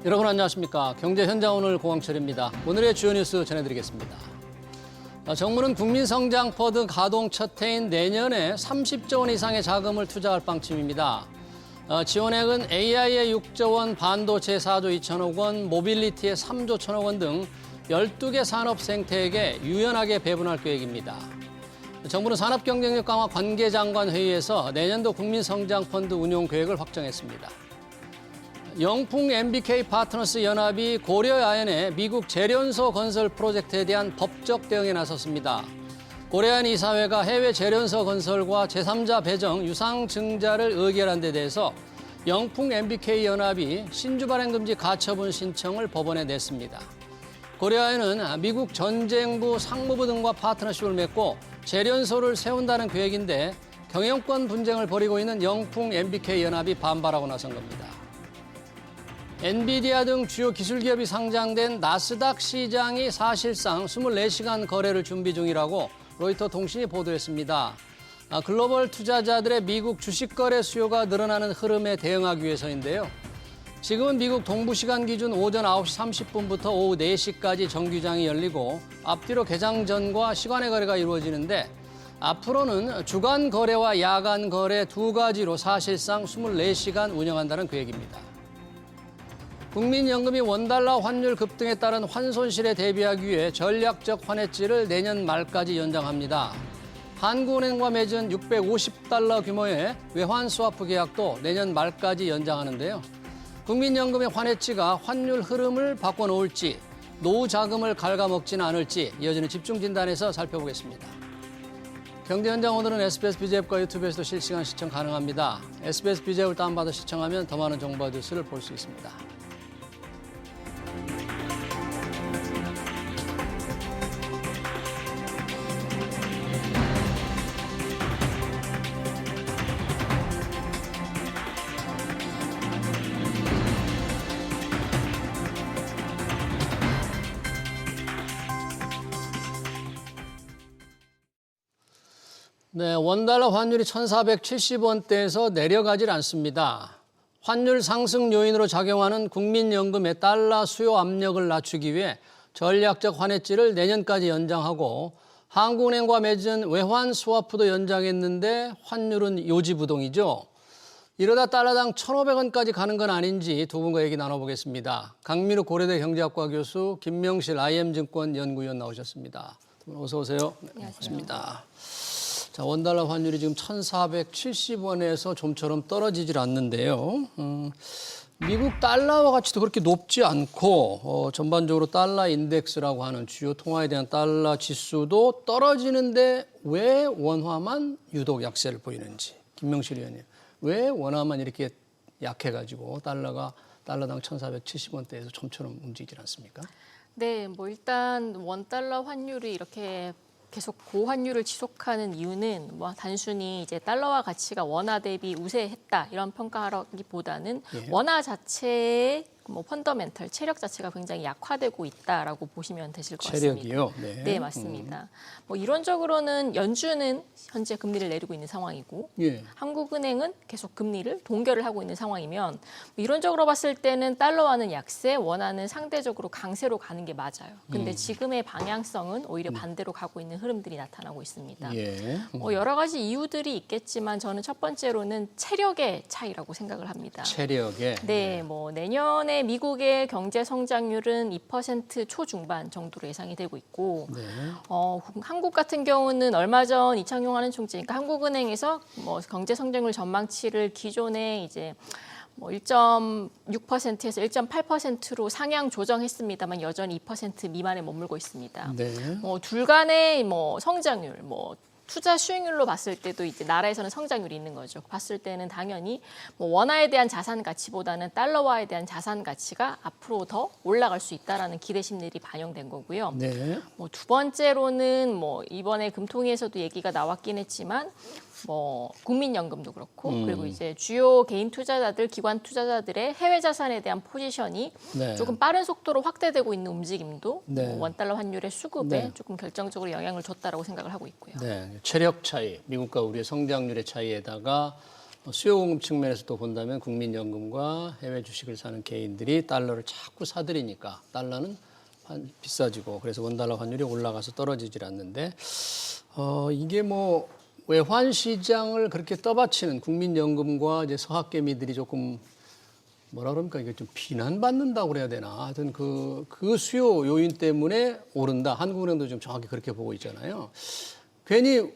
여러분 안녕하십니까. 경제 현장 오늘 고광철입니다. 오늘의 주요 뉴스 전해드리겠습니다. 정부는 국민성장펀드 가동 첫 해인 내년에 30조 원 이상의 자금을 투자할 방침입니다. 지원액은 AI에 6조 원, 반도체 4조 2천억 원, 모빌리티에 3조 1천억 원 등 12개 산업 생태에게 유연하게 배분할 계획입니다. 정부는 산업경쟁력 강화 관계장관 회의에서 내년도 국민성장펀드 운용 계획을 확정했습니다. 영풍 MBK 파트너스 연합이 고려아연의 미국 재련소 건설 프로젝트에 대한 법적 대응에 나섰습니다. 고려아연 이사회가 해외 재련소 건설과 제3자 배정 유상증자를 의결한 데 대해서 영풍 MBK 연합이 신주 발행 금지 가처분 신청을 법원에 냈습니다. 고려아연은 미국 전쟁부 상무부 등과 파트너십을 맺고 재련소를 세운다는 계획인데 경영권 분쟁을 벌이고 있는 영풍 MBK 연합이 반발하고 나선 겁니다. 엔비디아 등 주요 기술기업이 상장된 나스닥 시장이 사실상 24시간 거래를 준비 중이라고 로이터 통신이 보도했습니다. 글로벌 투자자들의 미국 주식 거래 수요가 늘어나는 흐름에 대응하기 위해서인데요. 지금은 미국 동부시간 기준 오전 9시 30분부터 오후 4시까지 정규장이 열리고 앞뒤로 개장 전과 시간의 거래가 이루어지는데 앞으로는 주간 거래와 야간 거래 두 가지로 사실상 24시간 운영한다는 계획입니다. 국민연금이 원달러 환율 급등에 따른 환손실에 대비하기 위해 전략적 환해지를 내년 말까지 연장합니다. 한국은행과 맺은 650달러 규모의 외환 스와프 계약도 내년 말까지 연장하는데요. 국민연금의 환해지가 환율 흐름을 바꿔놓을지 노후 자금을 갉아먹지는 않을지 이어지는 집중 진단에서 살펴보겠습니다. 경제 현장 오늘은 SBS BJ앱과 유튜브에서도 실시간 시청 가능합니다. SBS BJ앱을 다운받아 시청하면 더 많은 정보와 뉴스를 볼 수 있습니다. 네, 원달러 환율이 1,470원대에서 내려가질 않습니다. 환율 상승 요인으로 작용하는 국민연금의 달러 수요 압력을 낮추기 위해 전략적 환해지를 내년까지 연장하고 한국은행과 맺은 외환 스와프도 연장했는데 환율은 요지부동이죠. 이러다 달러당 1,500원까지 가는 건 아닌지 두 분과 얘기 나눠보겠습니다. 강민우 고려대 경제학과 교수, 김명실 IM증권 연구위원 나오셨습니다. 두 분 어서 오세요. 네, 반갑습니다. 자, 원달러 환율이 지금 1,470원에서 좀처럼 떨어지질 않는데요. 미국 달러와 가치도 그렇게 높지 않고 전반적으로 달러 인덱스라고 하는 주요 통화에 대한 달러 지수도 떨어지는데 왜 원화만 유독 약세를 보이는지. 김명실 의원님, 왜 원화만 이렇게 약해가지고 달러가 달러당 1,470원대에서 좀처럼 움직이질 않습니까? 네, 일단 원달러 환율이 이렇게 계속 고환율을 지속하는 이유는 단순히 이제 달러화 가치가 원화 대비 우세했다 이런 평가라기보다는 원화 자체의 펀더멘털 체력 자체가 굉장히 약화되고 있다라고 보시면 되실 것 같습니다. 체력이요? 네, 맞습니다. 이론적으로는 연준은 현재 금리를 내리고 있는 상황이고 한국은행은 계속 금리를 동결을 하고 있는 상황이면 이론적으로 봤을 때는 달러화는 약세, 원화는 상대적으로 강세로 가는 게 맞아요. 근데 지금의 방향성은 오히려 반대로 가고 있는 흐름들이 나타나고 있습니다. 여러 가지 이유들이 있겠지만 저는 첫 번째로는 체력의 차이라고 생각을 합니다. 체력의? 네, 내년에 미국의 경제 성장률은 2% 초중반 정도로 예상이 되고 있고 한국 같은 경우는 얼마 전 이창용 하는 총재, 그러니까 한국은행에서 경제 성장률 전망치를 기존에 이제 1.6%에서 1.8%로 상향 조정했습니다만 여전히 2% 미만에 머물고 있습니다. 둘 간의 성장률, 투자 수익률로 봤을 때도 이제 나라에서는 성장률이 있는 거죠. 봤을 때는 당연히 원화에 대한 자산 가치보다는 달러화에 대한 자산 가치가 앞으로 더 올라갈 수 있다라는 기대 심리들이 반영된 거고요. 두 번째로는 이번에 금통위에서도 얘기가 나왔긴 했지만 국민연금도 그렇고 그리고 이제 주요 개인 투자자들, 기관 투자자들의 해외 자산에 대한 포지션이 조금 빠른 속도로 확대되고 있는 움직임도 원달러 환율의 수급에 조금 결정적으로 영향을 줬다라고 생각을 하고 있고요. 체력 차이, 미국과 우리의 성장률의 차이에다가 수요 공급 측면에서 또 본다면 국민연금과 해외 주식을 사는 개인들이 달러를 자꾸 사들이니까 달러는 비싸지고 그래서 원달러 환율이 올라가서 떨어지질 않는데 이게 뭐 외환 시장을 그렇게 떠받치는 국민연금과 이제 서학개미들이 조금 뭐라 그럽니까 이게 좀 비난받는다고 그래야 되나 하여튼 그 수요 요인 때문에 오른다. 한국은행도 좀 정확히 그렇게 보고 있잖아요. 괜히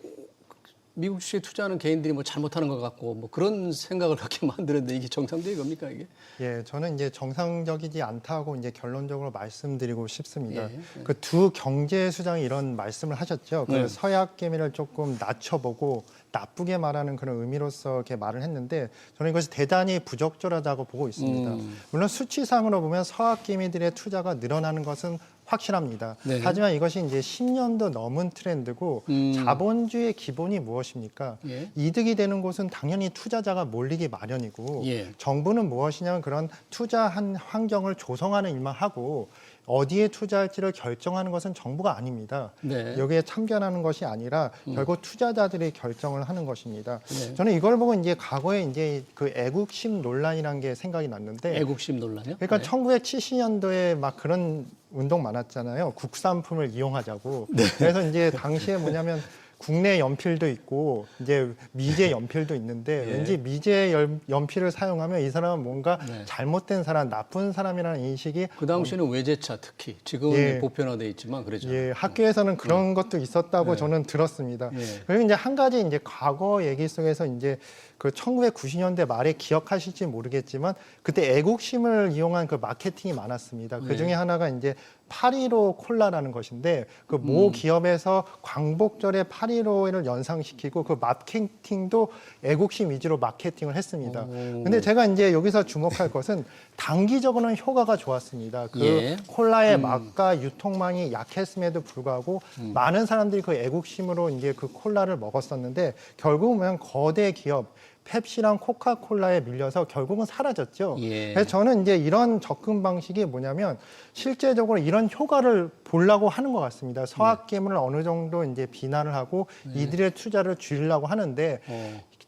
미국 주식에 투자하는 개인들이 뭐 잘못하는 것 같고 뭐 그런 생각을 갖게 만드는데 이게 정상적인 겁니까 이게? 예, 저는 이제 정상적이지 않다고 이제 결론적으로 말씀드리고 싶습니다. 예. 그 두 경제 수장이 이런 말씀을 하셨죠. 그 서약 개미를 조금 낮춰보고 나쁘게 말하는 그런 의미로서 이렇게 말을 했는데 저는 이것이 대단히 부적절하다고 보고 있습니다. 물론 수치상으로 보면 서학 개미들의 투자가 늘어나는 것은 확실합니다. 네. 하지만 이것이 이제 10년도 넘은 트렌드고 자본주의의 기본이 무엇입니까? 예. 이득이 되는 곳은 당연히 투자자가 몰리기 마련이고 예. 정부는 무엇이냐면 그런 투자한 환경을 조성하는 일만 하고 어디에 투자할지를 결정하는 것은 정부가 아닙니다. 네. 여기에 참견하는 것이 아니라 결국 투자자들이 결정을 하는 것입니다. 네. 저는 이걸 보고 이제 과거에 이제 그 애국심 논란이라는 게 생각이 났는데 애국심 논란이요? 그러니까 네. 1970년도에 막 그런 운동 많았잖아요. 국산품을 이용하자고. 그래서 이제 당시에 뭐냐면 국내 연필도 있고 이제 미제 연필도 있는데 예. 왠지 미제 연필을 사용하면 이 사람은 뭔가 네. 잘못된 사람, 나쁜 사람이라는 인식이 그 당시에는 외제차 특히 지금은 예. 보편화돼 있지만 그러죠. 예, 학교에서는 그런 것도 있었다고 네. 저는 들었습니다. 예. 그리고 이제 한 가지 이제 과거 얘기 속에서 이제 그 1990년대 말에 기억하실지 모르겠지만 그때 애국심을 이용한 그 마케팅이 많았습니다. 그 중에 하나가 이제 8.15 콜라라는 것인데 그 모 기업에서 광복절에 8.15를 연상시키고 그 마케팅도 애국심 위주로 마케팅을 했습니다. 근데 제가 이제 여기서 주목할 것은 단기적으로는 효과가 좋았습니다. 그 예. 콜라의 맛과 유통망이 약했음에도 불구하고 많은 사람들이 그 애국심으로 이제 그 콜라를 먹었었는데 결국은 거대 기업 펩시랑 코카콜라에 밀려서 결국은 사라졌죠. 예. 그래서 저는 이제 이런 접근 방식이 뭐냐면 실제적으로 이런 효과를 보려고 하는 것 같습니다. 서학개미를 어느 정도 이제 비난을 하고 이들의 투자를 줄이려고 하는데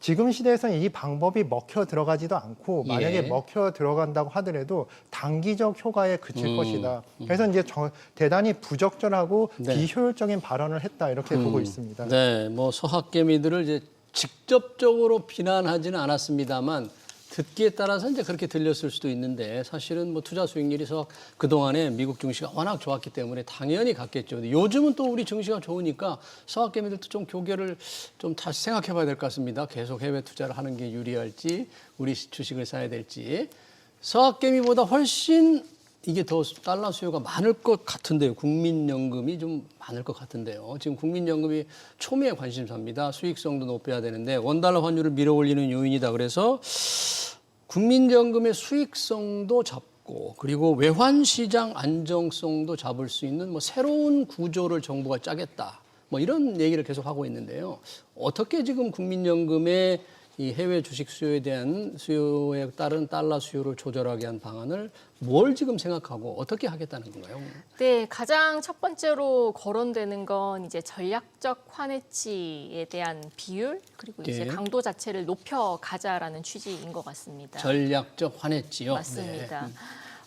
지금 시대에서는 이 방법이 먹혀 들어가지도 않고 만약에 예. 먹혀 들어간다고 하더라도 단기적 효과에 그칠 것이다. 그래서 이제 대단히 부적절하고 네. 비효율적인 발언을 했다 이렇게 보고 있습니다. 네, 뭐 서학개미들을 이제 직접적으로 비난하지는 않았습니다만 듣기에 따라서 이제 그렇게 들렸을 수도 있는데 사실은 뭐 투자 수익률이 그동안에 미국 증시가 워낙 좋았기 때문에 당연히 갔겠죠. 근데 요즘은 또 우리 증시가 좋으니까 서학개미들도 좀 교계를 좀 다시 생각해 봐야 될 것 같습니다. 계속 해외 투자를 하는 게 유리할지 우리 주식을 사야 될지. 서학개미보다 훨씬 이게 더 달러 수요가 많을 것 같은데요. 국민연금이 좀 많을 것 같은데요. 지금 국민연금이 초미의 관심사입니다. 수익성도 높여야 되는데 원달러 환율을 밀어올리는 요인이다. 그래서 국민연금의 수익성도 잡고 그리고 외환시장 안정성도 잡을 수 있는 뭐 새로운 구조를 정부가 짜겠다. 뭐 이런 얘기를 계속 하고 있는데요. 어떻게 지금 국민연금의 이 해외 주식 수요에 대한 수요에 따른 달러 수요를 조절하게 한 방안을 뭘 지금 생각하고 어떻게 하겠다는 건가요? 네, 가장 첫 번째로 거론되는 건 이제 전략적 환해치에 대한 비율 그리고 이제 예. 강도 자체를 높여 가자라는 취지인 것 같습니다. 전략적 환했지요. 맞습니다. 네.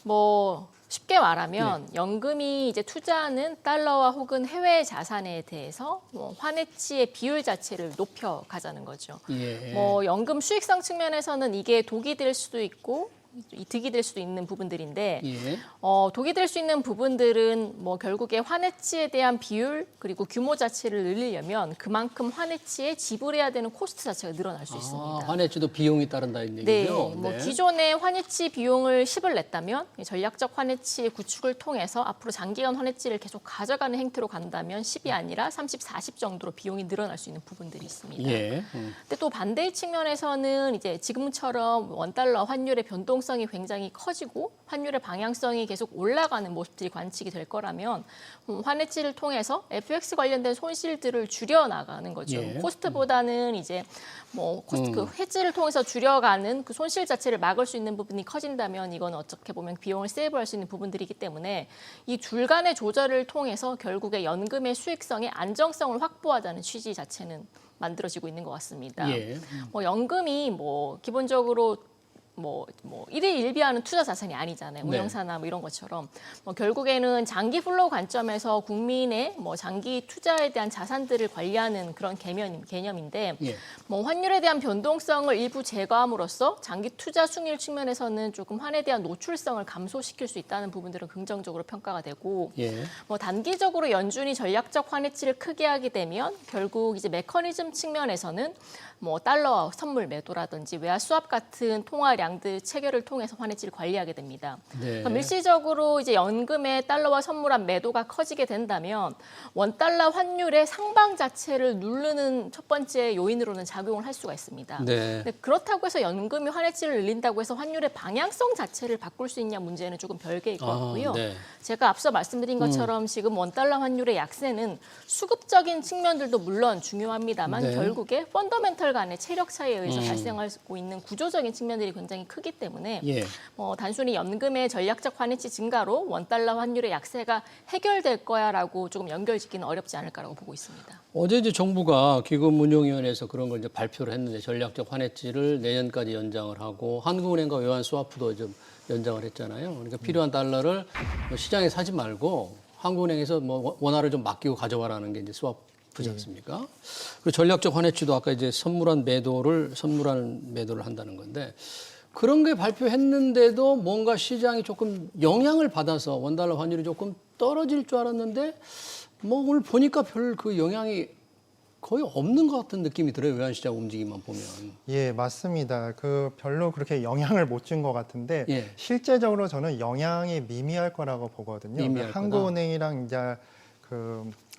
뭐 쉽게 말하면 연금이 이제 투자하는 달러와 혹은 해외 자산에 대해서 뭐 환해치의 비율 자체를 높여 가자는 거죠. 예. 뭐 연금 수익성 측면에서는 이게 독이 될 수도 있고 득이 될 수도 있는 부분들인데 예. 독이 될 수 있는 부분들은 뭐 결국에 환해치에 대한 비율 그리고 규모 자체를 늘리려면 그만큼 환해치에 지불해야 되는 코스트 자체가 늘어날 수 있습니다. 환해치도 비용이 따른다 이 네, 얘기죠. 뭐 기존의 환해치 비용을 10을 냈다면 전략적 환해치의 구축을 통해서 앞으로 장기간 환해치를 계속 가져가는 행태로 간다면 10이 아니라 30, 40 정도로 비용이 늘어날 수 있는 부분들이 있습니다. 예. 근데 또 반대의 측면에서는 이제 지금처럼 원달러 환율의 변동성이 굉장히 커지고 환율의 방향성이 계속 올라가는 모습들이 관측이 될 거라면 환해치를 통해서 FX 관련된 손실들을 줄여 나가는 거죠. 예. 코스트보다는 이제 뭐 코스트 그 헤지를 통해서 줄여가는 그 손실 자체를 막을 수 있는 부분이 커진다면 이건 어떻게 보면 비용을 세이브할 수 있는 부분들이기 때문에 이 둘 간의 조절을 통해서 결국에 연금의 수익성의 안정성을 확보하자는 취지 자체는 만들어지고 있는 것 같습니다. 예. 뭐 연금이 뭐 기본적으로 뭐 일일 일비하는 투자 자산이 아니잖아요. 네. 운영사나 뭐 이런 것처럼 뭐 결국에는 장기 플로우 관점에서 국민의 뭐 장기 투자에 대한 자산들을 관리하는 그런 개념인데 예. 뭐 환율에 대한 변동성을 일부 제거함으로써 장기 투자 수익률 측면에서는 조금 환에 대한 노출성을 감소시킬 수 있다는 부분들은 긍정적으로 평가가 되고 예. 뭐 단기적으로 연준이 전략적 환해치를 크게 하게 되면 결국 이제 메커니즘 측면에서는 뭐 달러 선물 매도라든지 외화 수합 같은 통화량들 체결을 통해서 환해치를 관리하게 됩니다. 네. 그럼 일시적으로 이제 연금의 달러와 선물한 매도가 커지게 된다면 원달러 환율의 상방 자체를 누르는 첫 번째 요인으로는 작용을 할 수가 있습니다. 네. 근데 그렇다고 해서 연금이 환해치를 늘린다고 해서 환율의 방향성 자체를 바꿀 수 있냐 문제는 조금 별개일 것 같고요. 네. 제가 앞서 말씀드린 것처럼 지금 원달러 환율의 약세는 수급적인 측면들도 물론 중요합니다만 네. 결국에 펀더멘털 간의 체력 차이에 의해서 발생하고 있는 구조적인 측면들이 굉장히 크기 때문에 예. 단순히 연금의 전략적 환해치 증가로 원달러 환율의 약세가 해결될 거야라고 조금 연결짓기는 어렵지 않을까라고 보고 있습니다. 어제 이제 정부가 기금운용위원회에서 그런 걸 이제 발표를 했는데 전략적 환해치를 내년까지 연장을 하고 한국은행과 외환 스와프도 좀 연장을 했잖아요. 그러니까 필요한 달러를 뭐 시장에 사지 말고 한국은행에서 뭐 원화를 좀 맡기고 가져와라는 게 이제 스와프지 않습니까? 그리고 전략적 환해치도 아까 이제 선물한 매도를 한다는 건데 그런 게 발표했는데도 뭔가 시장이 조금 영향을 받아서 원달러 환율이 조금 떨어질 줄 알았는데 뭐 오늘 보니까 별 그 영향이 거의 없는 것 같은 느낌이 들어요. 외환시장 움직임만 보면. 예, 맞습니다. 별로 그렇게 영향을 못 준 것 같은데 예. 실제적으로 저는 영향이 미미할 거라고 보거든요. 미미할 한국은행이랑 이제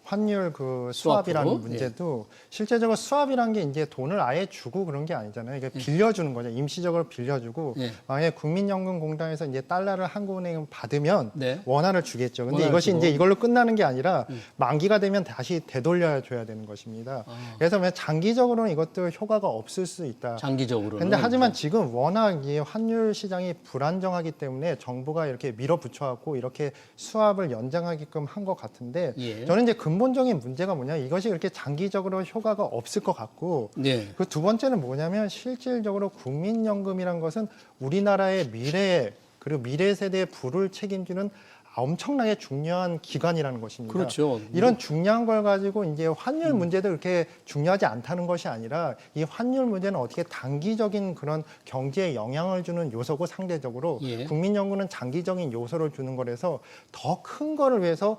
환율 수합이라는 스와프? 문제도 실제적으로 수합이란 게 이제 돈을 아예 주고 그런 게 아니잖아요. 이게 빌려주는 거죠. 임시적으로 빌려주고 예. 만약에 국민연금공단에서 이제 달러를 한국은행 받으면 네. 원화를 주겠죠. 근데 원화를 이것이 주고. 이제 이걸로 끝나는 게 아니라 만기가 되면 다시 되돌려 줘야 되는 것입니다. 그래서 장기적으로는 이것도 효과가 없을 수 있다. 장기적으로는. 근데 하지만 지금 워낙 이 환율 시장이 불안정하기 때문에 정부가 이렇게 밀어붙여갖고 이렇게 수합을 연장하게끔 한 것 같은데 예. 저는 이제 근본적인 문제가 뭐냐 이것이 그렇게 장기적으로 효과가 없을 것 같고 네. 그 두 번째는 뭐냐면 실질적으로 국민연금이란 것은 우리나라의 미래 그리고 미래 세대의 부를 책임지는 엄청나게 중요한 기관이라는 것입니다. 그렇죠. 이런 중요한 걸 가지고 이제 환율 문제도 그렇게 중요하지 않다는 것이 아니라 이 환율 문제는 어떻게 단기적인 그런 경제에 영향을 주는 요소고 상대적으로 예. 국민연금은 장기적인 요소를 주는 거라서 더 큰 거를 위해서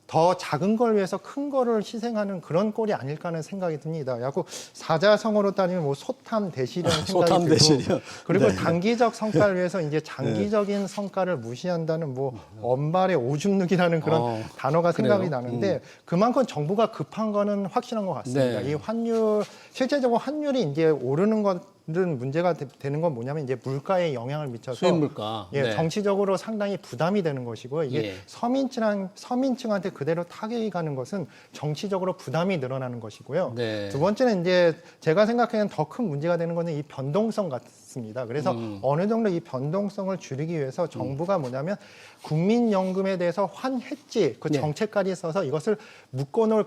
더 작은 걸 위해서 큰 거를 희생하는 그런 꼴이 아닐까 하는 생각이 듭니다. 야구 사자성어로 따지면 뭐 소탐 대실이라는 생각이 소탐 들고 대실이요? 그리고 네. 단기적 성과를 위해서 이제 장기적인 성과를 무시한다는 뭐 언발의 오줌누기라는 그런 단어가 생각이 그래요? 나는데 그만큼 정부가 급한 거는 확실한 것 같습니다. 네. 이 환율 실제적으로 환율이 이제 오르는 것은 문제가 되는 건 뭐냐면 이제 물가에 영향을 미쳐서 수입 물가. 예, 네. 정치적으로 상당히 부담이 되는 것이고요. 이게 예. 서민층한테 그대로 타격이 가는 것은 정치적으로 부담이 늘어나는 것이고요. 네. 두 번째는 이제 제가 생각하기엔 더 큰 문제가 되는 것은 이 변동성 같습니다. 그래서 어느 정도 이 변동성을 줄이기 위해서 정부가 뭐냐면 국민연금에 대해서 환해지 그 네. 정책까지 써서 이것을 묶어놓을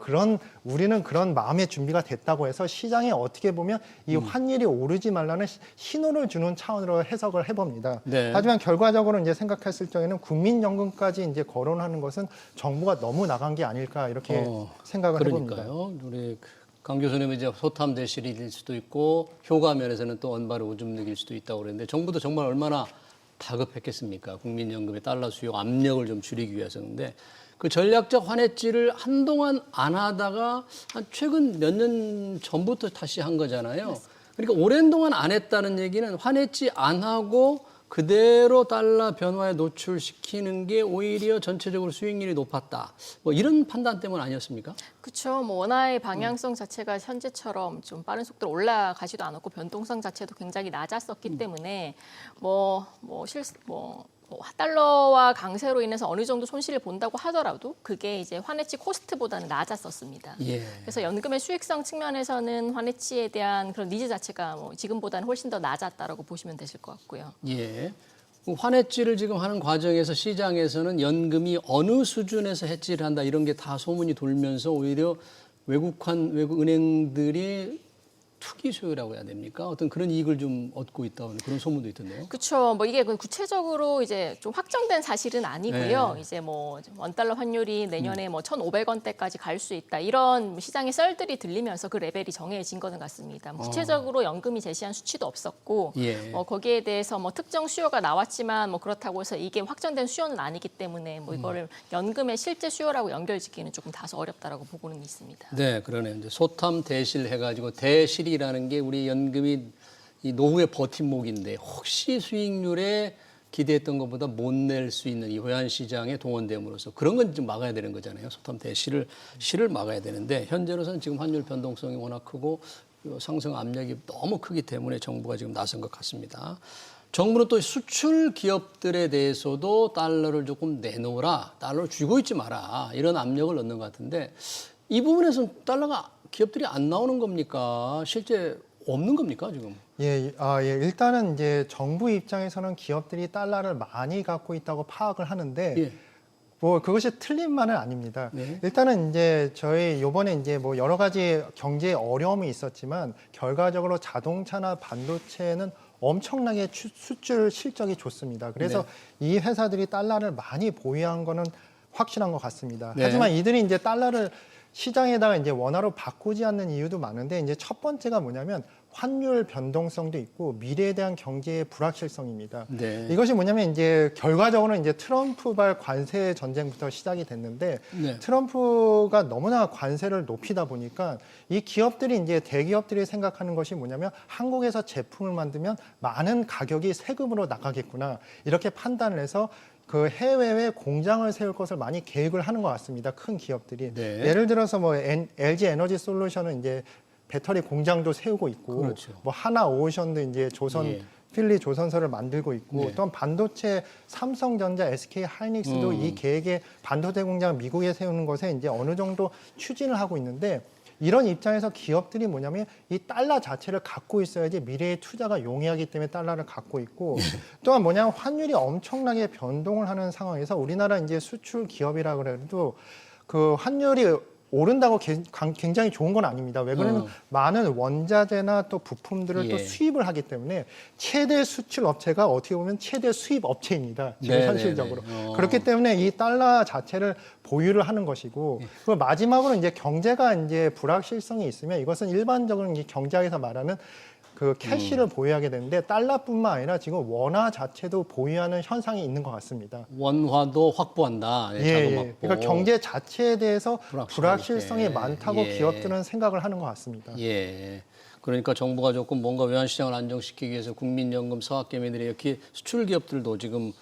우리는 그런 마음의 준비가 됐다고 해서 시장에 어떻게 보면 이 환율이 오르지 말라는 신호를 주는 차원으로 해석을 해봅니다. 네. 하지만 결과적으로 이제 생각했을 적에는 국민연금까지 이제 거론하는 것은 정부가 너무 나간 게 아닐까 이렇게 생각을 해봅니다. 그러니까요. 우리 강 교수님은 이제 소탐 대실일 수도 있고 효과 면에서는 또 언발의 오줌 누길 수도 있다고 그랬는데 정부도 정말 얼마나 다급했겠습니까? 국민연금의 달러 수요 압력을 좀 줄이기 위해서인데 그 전략적 환해지를 한동안 안 하다가 한 최근 몇 년 전부터 다시 한 거잖아요. 그러니까 오랜 동안 안 했다는 얘기는 환해지 안 하고 그대로 달러 변화에 노출시키는 게 오히려 전체적으로 수익률이 높았다. 뭐 이런 판단 때문 아니었습니까? 그렇죠. 뭐 원화의 방향성 자체가 현재처럼 좀 빠른 속도로 올라가지도 않았고 변동성 자체도 굉장히 낮았었기 때문에 달러와 강세로 인해서 어느 정도 손실을 본다고 하더라도 그게 이제 환해치 코스트보다는 낮았었습니다. 예. 그래서 연금의 수익성 측면에서는 환해치에 대한 그런 니즈 자체가 지금보다는 훨씬 더 낮았다라고 보시면 되실 것 같고요. 예. 환해지를 지금 하는 과정에서 시장에서는 연금이 어느 수준에서 해지를 한다 이런 게 다 소문이 돌면서 오히려 외국 은행들이 투기 수요라고 해야 됩니까? 어떤 그런 이익을 좀 얻고 있다는 그런 소문도 있던데요. 그렇죠. 뭐 이게 구체적으로 이제 좀 확정된 사실은 아니고요. 네. 이제 뭐 원달러 환율이 내년에 뭐 1,500원대까지 갈 수 있다. 이런 시장의 썰들이 들리면서 그 레벨이 정해진 것은 같습니다. 구체적으로 연금이 제시한 수치도 없었고 예. 거기에 대해서 뭐 특정 수요가 나왔지만 뭐 그렇다고 해서 이게 확정된 수요는 아니기 때문에 뭐 이거를 연금의 실제 수요라고 연결짓기는 조금 다소 어렵다라고 보고는 있습니다. 네, 그러네요. 이제 소탐 대실 해가지고 대실이라는 게 우리 연금이 이 노후의 버팀목인데 혹시 수익률에 기대했던 것보다 못 낼 수 있는 이 외환 시장에 동원됨으로써 그런 건 좀 막아야 되는 거잖아요. 소탐 대실을 막아야 되는데 현재로서는 지금 환율 변동성이 워낙 크고 상승 압력이 너무 크기 때문에 정부가 지금 나선 것 같습니다. 정부는 또 수출 기업들에 대해서도 달러를 조금 내놓으라, 달러를 쥐고 있지 마라 이런 압력을 넣는 것 같은데 이 부분에서는 달러가 기업들이 안 나오는 겁니까? 실제 없는 겁니까 지금? 예, 일단은 이제 정부 입장에서는 기업들이 달러를 많이 갖고 있다고 파악을 하는데 예. 뭐 그것이 틀린 말은 아닙니다. 네. 일단은 이제 저희 요번에 이제 뭐 여러 가지 경제 어려움이 있었지만 결과적으로 자동차나 반도체는 엄청나게 수출 실적이 좋습니다. 그래서 이 회사들이 달러를 많이 보유한 거는 확실한 것 같습니다. 네. 하지만 이들이 이제 달러를 시장에다가 이제 원화로 바꾸지 않는 이유도 많은데 이제 첫 번째가 뭐냐면 환율 변동성도 있고 미래에 대한 경제의 불확실성입니다. 네. 이것이 뭐냐면 이제 결과적으로 이제 트럼프발 관세 전쟁부터 시작이 됐는데 네. 트럼프가 너무나 관세를 높이다 보니까 이 기업들이 이제 대기업들이 생각하는 것이 뭐냐면 한국에서 제품을 만들면 많은 가격이 세금으로 나가겠구나 이렇게 판단을 해서 그 해외에 공장을 세울 것을 많이 계획을 하는 것 같습니다. 큰 기업들이. 네. 예를 들어서 뭐 LG 에너지 솔루션은 이제 배터리 공장도 세우고 있고, 그렇죠. 뭐 하나 오션도 이제 예. 필리 조선소를 만들고 있고, 네. 또한 반도체 삼성전자, SK 하이닉스도 이 계획에 반도체 공장 미국에 세우는 것에 이제 어느 정도 추진을 하고 있는데. 이런 입장에서 기업들이 뭐냐면 이 달러 자체를 갖고 있어야지 미래의 투자가 용이하기 때문에 달러를 갖고 있고 또한 뭐냐면 환율이 엄청나게 변동을 하는 상황에서 우리나라 이제 수출 기업이라 그래도 그 환율이 오른다고 굉장히 좋은 건 아닙니다. 왜 그러냐면 많은 원자재나 또 부품들을 또 수입을 하기 때문에 최대 수출 업체가 어떻게 보면 최대 수입 업체입니다. 지금 현실적으로. 그렇기 때문에 이 달러 자체를 보유를 하는 것이고 그리고 마지막으로 이제 경제가 이제 불확실성이 있으면 이것은 일반적으로 이 경제학에서 말하는 그 캐시를 보유하게 되는데 달러뿐만 아니라 지금 원화 자체도 보유하는 현상이 있는 것 같습니다. 원화도 확보한다. 자금 확보. 그러니까 경제 자체에 대해서 불확실성이 때. 많다고 기업들은 생각을 하는 것 같습니다. 예. 그러니까 정부가 조금 뭔가 외환 시장을 안정시키기 위해서 국민연금, 사학개미들이 이렇게 수출 기업들도 지금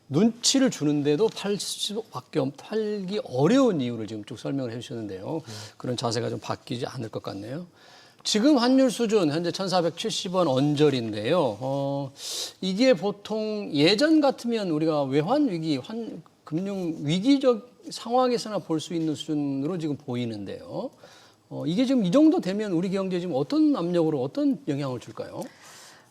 눈치를 주는데도 팔기 어려운 이유를 지금 쭉 설명을 해주셨는데요. 그런 자세가 좀 바뀌지 않을 것 같네요. 지금 환율 수준 현재 1,470원 언저리인데요. 이게 보통 예전 같으면 우리가 외환 위기, 금융 위기적 상황에서나 볼 수 있는 수준으로 지금 보이는데요. 이게 지금 이 정도 되면 우리 경제에 지금 어떤 압력으로 어떤 영향을 줄까요?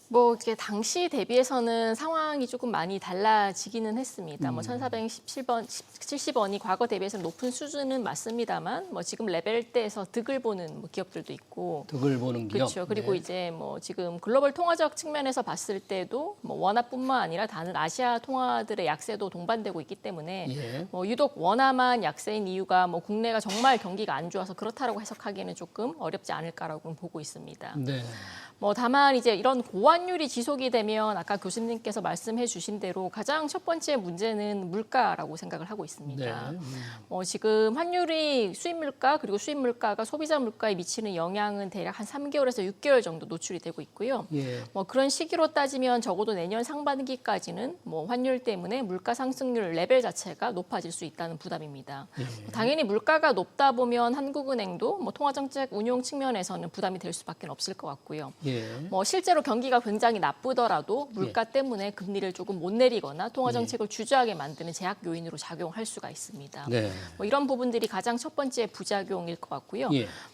뭐 이게 당시 대비해서는 상황이 조금 많이 달라지기는 했습니다. 뭐 1,470원이 과거 대비해서 높은 수준은 맞습니다만 뭐 지금 레벨대에서 득을 보는 뭐 기업들도 있고 득을 보는 기업. 그렇죠. 그리고 이제 뭐 지금 글로벌 통화적 측면에서 봤을 때도 뭐 원화뿐만 아니라 다른 아시아 통화들의 약세도 동반되고 있기 때문에 뭐 유독 원화만 약세인 이유가 뭐 국내가 정말 경기가 안 좋아서 그렇다라고 해석하기에는 조금 어렵지 않을까라고 보고 있습니다. 네. 뭐 다만 이제 이런 고환율이 지속이 되면 아까 교수님께서 말씀해 주신 대로 가장 첫 번째 문제는 물가라고 생각을 하고 있습니다. 지금 환율이 수입 물가 그리고 수입 물가가 소비자 물가에 미치는 영향은 대략 한 3개월에서 6개월 정도 노출이 되고 있고요. 뭐 그런 시기로 따지면 적어도 내년 상반기까지는 뭐 환율 때문에 물가 상승률 레벨 자체가 높아질 수 있다는 부담입니다. 당연히 물가가 높다 보면 한국은행도 뭐 통화정책 운용 측면에서는 부담이 될 수밖에 없을 것 같고요. 뭐 실제로 경기가 굉장히 나쁘더라도 물가 때문에 금리를 조금 못 내리거나 통화 정책을 주저하게 만드는 제약 요인으로 작용할 수가 있습니다. 뭐 이런 부분들이 가장 첫 번째 부작용일 것 같고요.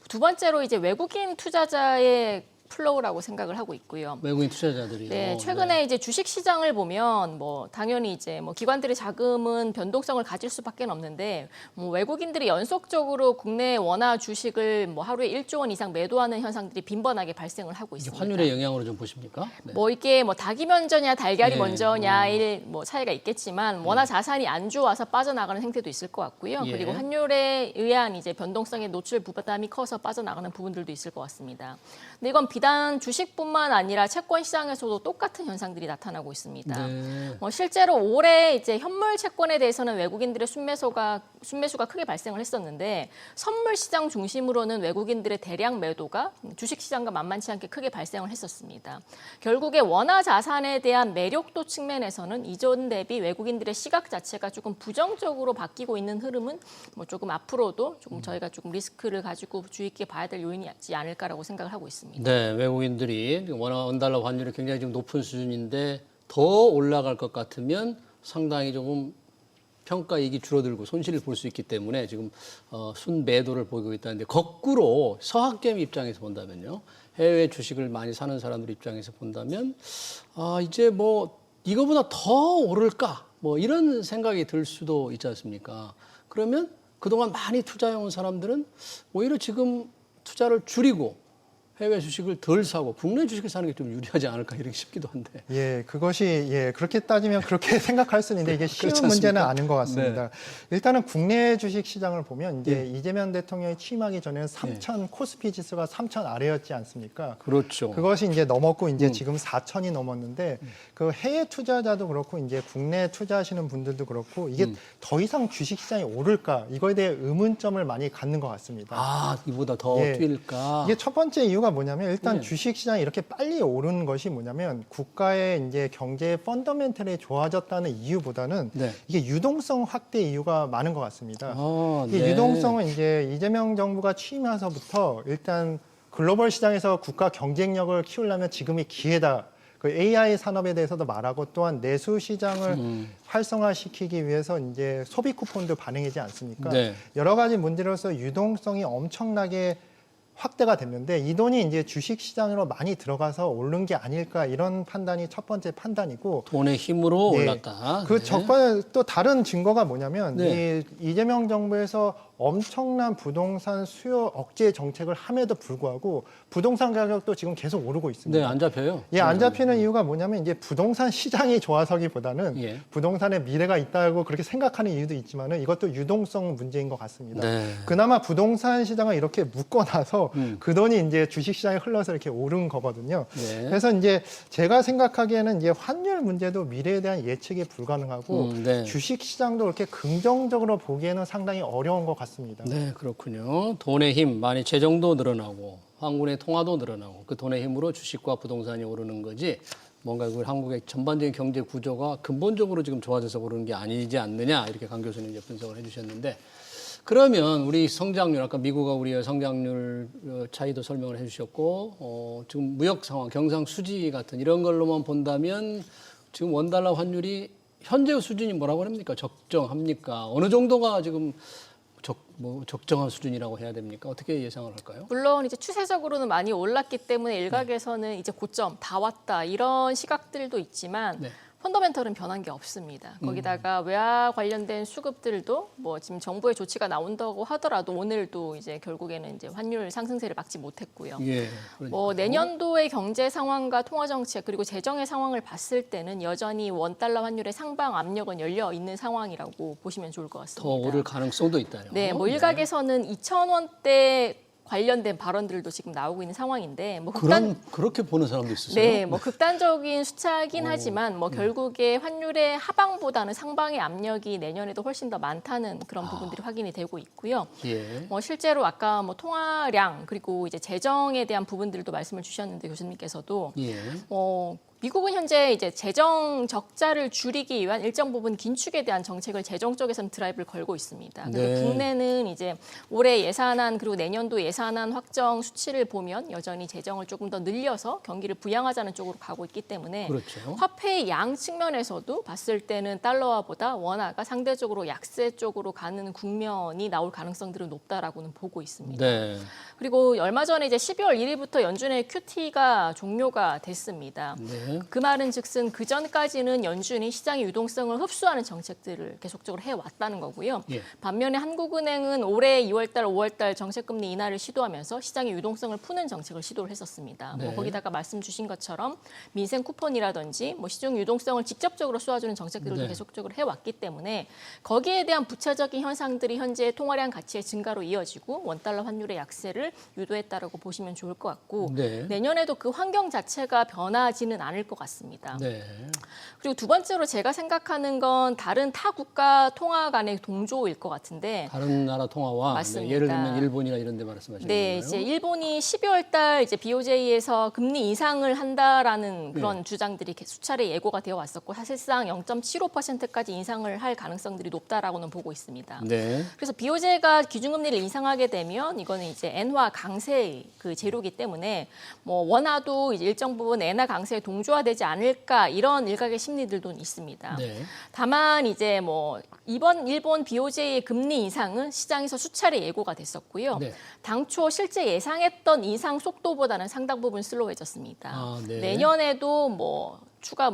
두 번째로 이제 외국인 투자자의 플로우라고 생각을 하고 있고요. 외국인 투자자들이요. 네, 최근에 이제 주식 시장을 보면 뭐 당연히 이제 뭐 기관들의 자금은 변동성을 가질 수밖에 없는데 뭐 외국인들이 연속적으로 국내 원화 주식을 뭐 하루에 1조 원 이상 매도하는 현상들이 빈번하게 발생을 하고 이게 있습니다. 환율의 영향으로 좀 보십니까? 네. 뭐 이게 뭐 닭이 먼저냐 달걀이 네. 먼저냐의 뭐 차이가 있겠지만 원화 자산이 안 좋아서 빠져나가는 행태도 있을 것 같고요. 예. 그리고 환율에 의한 이제 변동성에 노출 부담이 커서 빠져나가는 부분들도 있을 것 같습니다. 근데 이건 비단 주식뿐만 아니라 채권 시장에서도 똑같은 현상들이 나타나고 있습니다. 네. 뭐 실제로 올해 이제 현물 채권에 대해서는 외국인들의 순매수가 크게 발생을 했었는데 선물 시장 중심으로는 외국인들의 대량 매도가 주식 시장과 만만치 않게 크게 발생을 했었습니다. 결국에 원화 자산에 대한 매력도 측면에서는 이전 대비 외국인들의 시각 자체가 조금 부정적으로 바뀌고 있는 흐름은 뭐 조금 앞으로도 조금 저희가 조금 리스크를 가지고 주의 있게 봐야 될 요인이지 않을까라고 생각을 하고 있습니다. 네, 외국인들이 원달러 환율이 굉장히 지금 높은 수준인데 더 올라갈 것 같으면 상당히 조금 평가이익이 줄어들고 손실을 볼 수 있기 때문에 지금 순매도를 보이고 있다는데 거꾸로 서학개미 입장에서 본다면요. 해외 주식을 많이 사는 사람들 입장에서 본다면 이제 뭐 이거보다 더 오를까 뭐 이런 생각이 들 수도 있지 않습니까? 그러면 그동안 많이 투자해온 사람들은 오히려 지금 투자를 줄이고 해외 주식을 덜 사고 국내 주식을 사는 게 좀 유리하지 않을까 이렇게 싶기도 한데. 예, 그것이 그렇게 따지면 그렇게 생각할 수 있는데 이게 쉬운 그렇지 문제는 않습니까? 아닌 것 같습니다. 네. 일단은 국내 주식 시장을 보면 이제 이재명 대통령이 취임하기 전에는 네. 3,000 코스피 지수가 3,000 아래였지 않습니까? 그렇죠. 그것이 이제 넘었고 이제 지금 4,000이 넘었는데 그 해외 투자자도 그렇고 이제 국내 투자하시는 분들도 그렇고 이게 더 이상 주식 시장이 오를까 이거에 대해 의문점을 많이 갖는 것 같습니다. 이보다 더 예. 뛸까? 이게 첫 번째 이유가 뭐냐면 일단 네. 주식 시장이 이렇게 빨리 오르는 것이 뭐냐면 국가의 이제 경제 펀더멘털이 좋아졌다는 이유보다는 네. 이게 유동성 확대 이유가 많은 것 같습니다. 이 네. 유동성은 이제 이재명 정부가 취임해서부터 일단 글로벌 시장에서 국가 경쟁력을 키우려면 지금이 기회다. 그 AI 산업에 대해서도 말하고 또한 내수 시장을 활성화시키기 위해서 이제 소비 쿠폰도 반영이지 않습니까? 네. 여러 가지 문제로서 유동성이 엄청나게 확대가 됐는데 이 돈이 이제 주식 시장으로 많이 들어가서 오른 게 아닐까 이런 판단이 첫 번째 판단이고 돈의 힘으로 네. 올랐다. 그 네. 또 다른 증거가 뭐냐면 네. 이 이재명 정부에서 엄청난 부동산 수요 억제 정책을 함에도 불구하고 부동산 가격도 지금 계속 오르고 있습니다. 네, 안 잡혀요. 예, 안 잡히는 이유가 뭐냐면 이제 부동산 시장이 좋아서기보다는 예. 부동산의 미래가 있다고 그렇게 생각하는 이유도 있지만은 이것도 유동성 문제인 것 같습니다. 네. 그나마 부동산 시장을 이렇게 묶어놔서 그 돈이 이제 주식 시장에 흘러서 이렇게 오른 거거든요. 네. 그래서 이제 제가 생각하기에는 이제 환율 문제도 미래에 대한 예측이 불가능하고 네. 주식 시장도 그렇게 긍정적으로 보기에는 상당히 어려운 것 같습니다. 네, 그렇군요. 돈의 힘, 많이 재정도 늘어나고 황군의 통화도 늘어나고 그 돈의 힘으로 주식과 부동산이 오르는 거지 뭔가 그 한국의 전반적인 경제 구조가 근본적으로 지금 좋아져서 오르는 게 아니지 않느냐 이렇게 강 교수님 이제 분석을 해주셨는데 그러면 우리 성장률 아까 미국과 우리의 성장률 차이도 설명을 해주셨고 지금 무역 상황, 경상 수지 같은 이런 걸로만 본다면 지금 원달러 환율이 현재 수준이 뭐라고 합니까? 적정합니까? 어느 정도가 지금 적정한 수준이라고 해야 됩니까? 어떻게 예상을 할까요? 물론 이제 추세적으로는 많이 올랐기 때문에 일각에서는 이제 고점 다 왔다 이런 시각들도 있지만 네. 펀더멘털은 변한 게 없습니다. 거기다가 외화 관련된 수급들도 뭐 지금 정부의 조치가 나온다고 하더라도 오늘도 이제 결국에는 이제 환율 상승세를 막지 못했고요. 예. 뭐 내년도의 경제 상황과 통화 정책 그리고 재정의 상황을 봤을 때는 여전히 원달러 환율의 상방 압력은 열려 있는 상황이라고 보시면 좋을 것 같습니다. 더 오를 가능성도 있다요. 네, 뭐 일각에서는 2,000원대 관련된 발언들도 지금 나오고 있는 상황인데 뭐 그렇게 보는 사람도 있었어요. 네, 뭐 극단적인 숫자긴 하지만 뭐 결국에 환율의 하방보다는 상방의 압력이 내년에도 훨씬 더 많다는 그런 부분들이 확인이 되고 있고요. 예. 뭐 실제로 아까 뭐 통화량 그리고 이제 재정에 대한 부분들도 말씀을 주셨는데 교수님께서도 예. 미국은 현재 이제 재정 적자를 줄이기 위한 일정 부분 긴축에 대한 정책을 재정 쪽에서는 드라이브를 걸고 있습니다. 그래서 네. 국내는 이제 올해 예산안 그리고 내년도 예산안 확정 수치를 보면 여전히 재정을 조금 더 늘려서 경기를 부양하자는 쪽으로 가고 있기 때문에 그렇죠. 화폐 양 측면에서도 봤을 때는 달러화보다 원화가 상대적으로 약세 쪽으로 가는 국면이 나올 가능성들은 높다라고는 보고 있습니다. 네. 그리고 얼마 전에 이제 12월 1일부터 연준의 QT가 종료가 됐습니다. 네. 그 말은즉슨 그 전까지는 연준이 시장의 유동성을 흡수하는 정책들을 계속적으로 해왔다는 거고요. 예. 반면에 한국은행은 올해 2월달, 5월달 정책금리 인하를 시도하면서 시장의 유동성을 푸는 정책을 시도를 했었습니다. 네. 뭐 거기다가 말씀 주신 것처럼 민생 쿠폰이라든지 뭐 시중 유동성을 직접적으로 쏘아주는 정책들을 네. 계속적으로 해왔기 때문에 거기에 대한 부차적인 현상들이 현재 통화량 가치의 증가로 이어지고 원달러 환율의 약세를 유도했다라고 보시면 좋을 것 같고 네. 내년에도 그 환경 자체가 변하지는 않을 것 같습니다. 네. 그리고 두 번째로 제가 생각하는 건 다른 타 국가 통화 간의 동조일 것 같은데 다른 나라 통화와 맞습니다. 예를 들면 일본이나 이런 데 말씀하시는 네, 건가요? 이제 일본이 12월 달 이제 BOJ에서 금리 인상을 한다라는 그런 네. 주장들이 수차례 예고가 되어 왔었고 사실상 0.75%까지 인상을 할 가능성들이 높다라고는 보고 있습니다. 네. 그래서 BOJ가 기준금리를 인상하게 되면 이거는 이제 엔화 강세의 그 재료이기 때문에 뭐 원화도 이제 일정 부분 엔화 강세에 동조화되지 않을까 이런 일각의 심리들도 있습니다. 네. 다만 이제 뭐 이번 일본 BOJ의 금리 인상은 시장에서 수차례 예고가 됐었고요. 네. 당초 실제 예상했던 인상 속도보다는 상당 부분 슬로우해졌습니다. 아, 네. 내년에도 뭐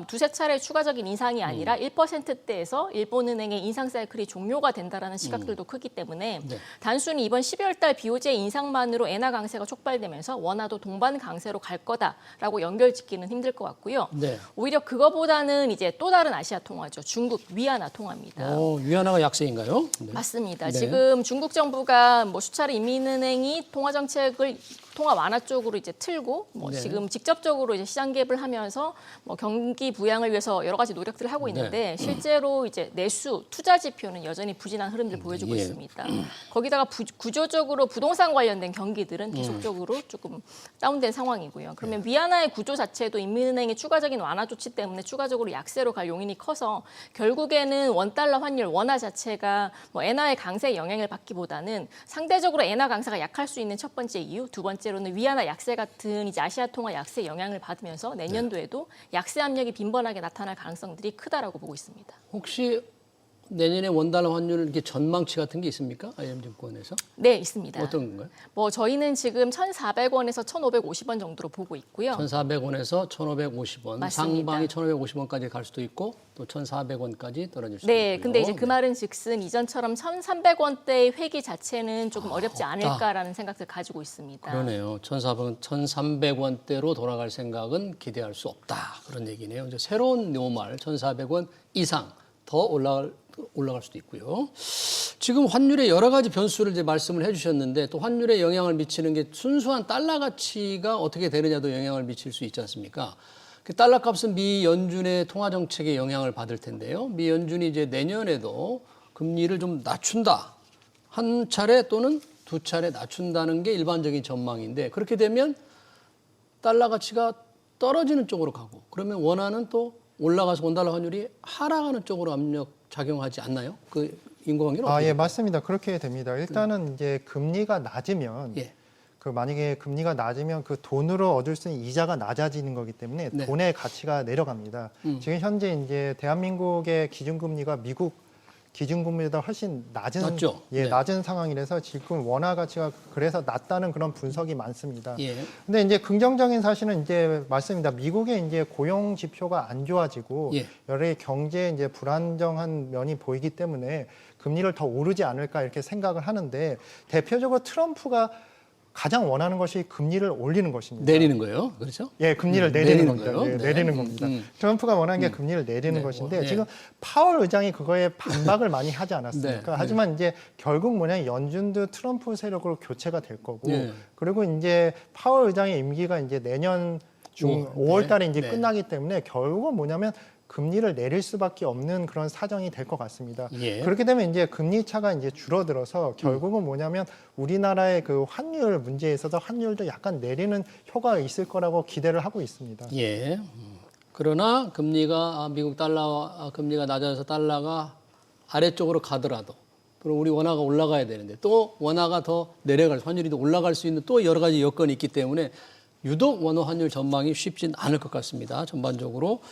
두세 차례 추가적인 인상이 아니라 1%대에서 일본은행의 인상 사이클이 종료가 된다라는 시각들도 크기 때문에 네. 단순히 이번 12월 달 BOJ 인상만으로 엔화 강세가 촉발되면서 원화도 동반 강세로 갈 거다라고 연결짓기는 힘들 것 같고요. 네. 오히려 그거보다는 이제 또 다른 아시아 통화죠. 중국 위안화 통화입니다. 위안화가 약세인가요? 네. 맞습니다. 네. 지금 중국 정부가 뭐 수차례 인민은행이 통화 정책을 통화 완화 쪽으로 이제 틀고 뭐 네. 지금 직접적으로 이제 시장 개입을 하면서 뭐 경기 부양을 위해서 여러 가지 노력들을 하고 있는데 네. 실제로 이제 내수 투자 지표는 여전히 부진한 흐름들을 보여주고 예. 있습니다. 거기다가 구조적으로 부동산 관련된 경기들은 계속적으로 조금 다운된 상황이고요. 그러면 위안화의 구조 자체도 인민은행의 추가적인 완화 조치 때문에 추가적으로 약세로 갈 용인이 커서 결국에는 원달러 환율 원화 자체가 뭐 엔화의 강세에 영향을 받기보다는 상대적으로 엔화 강세가 약할 수 있는 첫 번째 이유, 두 번째로는 위안화 약세 같은 이제 아시아 통화 약세 영향을 받으면서 내년도에도 약세 압력이 빈번하게 나타날 가능성들이 크다라고 보고 있습니다. 혹시 내년에 원달러 환율 이렇게 전망치 같은 게 있습니까? IM증권에서? 네, 있습니다. 어떤 건가요? 뭐 저희는 지금 1,400원에서 1,550원 정도로 보고 있고요. 1,400원에서 1,550원. 맞습니다. 상방이 1,550원까지 갈 수도 있고 또 1,400원까지 떨어질 수도 네, 있고요. 근데 이제 그 말은즉슨 이전처럼 1,300원대의 회귀 자체는 조금 어렵지 않을까라는 생각을 가지고 있습니다. 그러네요. 1,300원대로 돌아갈 생각은 기대할 수 없다. 그런 얘기네요. 이제 새로운 노말 1,400원 이상 더 올라갈 수도 있고요. 지금 환율의 여러 가지 변수를 이제 말씀을 해주셨는데 또 환율에 영향을 미치는 게 순수한 달러 가치가 어떻게 되느냐도 영향을 미칠 수 있지 않습니까? 그 달러 값은 미 연준의 통화 정책에 영향을 받을 텐데요. 미 연준이 이제 내년에도 금리를 좀 낮춘다. 한 차례 또는 두 차례 낮춘다는 게 일반적인 전망인데 그렇게 되면 달러 가치가 떨어지는 쪽으로 가고 그러면 원화는 또 올라가서 원달러 환율이 하락하는 쪽으로 압력 작용하지 않나요? 그 인과관계는 어떻게 예, 돼요? 맞습니다. 그렇게 됩니다. 일단은 이제 금리가 낮으면 예. 그 만약에 금리가 낮으면 그 돈으로 얻을 수 있는 이자가 낮아지는 거기 때문에 네. 돈의 가치가 내려갑니다. 지금 현재 이제 대한민국의 기준금리가 미국 기준금리보다 훨씬 낮죠? 네. 낮은 상황이라서 지금 원화 가치가 그래서 낮다는 그런 분석이 많습니다. 예. 근데 이제 긍정적인 사실은 이제 맞습니다. 미국의 이제 고용 지표가 안 좋아지고 예. 여러 경제에 이제 불안정한 면이 보이기 때문에 금리를 더 오르지 않을까 이렇게 생각을 하는데 대표적으로 트럼프가 가장 원하는 것이 금리를 올리는 것입니다. 내리는 거예요. 그렇죠? 예, 금리를 내리는 겁니다. 거예요? 예, 네. 내리는 겁니다. 트럼프가 원하는 게 금리를 내리는 네, 것인데 네. 지금 파월 의장이 그거에 반박을 많이 하지 않았습니까? 네, 하지만 이제 결국 뭐냐 연준도 트럼프 세력으로 교체가 될 거고 네. 그리고 이제 파월 의장의 임기가 이제 내년 중 5월 달에 이제 네. 끝나기 때문에 결국은 뭐냐면 금리를 내릴 수밖에 없는 그런 사정이 될 것 같습니다. 예. 그렇게 되면 이제 금리 차가 이제 줄어들어서 결국은 뭐냐면 우리나라의 그 환율 문제에 있어서 환율도 약간 내리는 효과가 있을 거라고 기대를 하고 있습니다. 예. 그러나 금리가 미국 달러와 금리가 낮아져서 달러가 아래쪽으로 가더라도 그럼 우리 원화가 올라가야 되는데 또 원화가 더 내려갈 환율이 더 올라갈 수 있는 또 여러 가지 여건이 있기 때문에 유독 원화 환율 전망이 쉽진 않을 것 같습니다. 전반적으로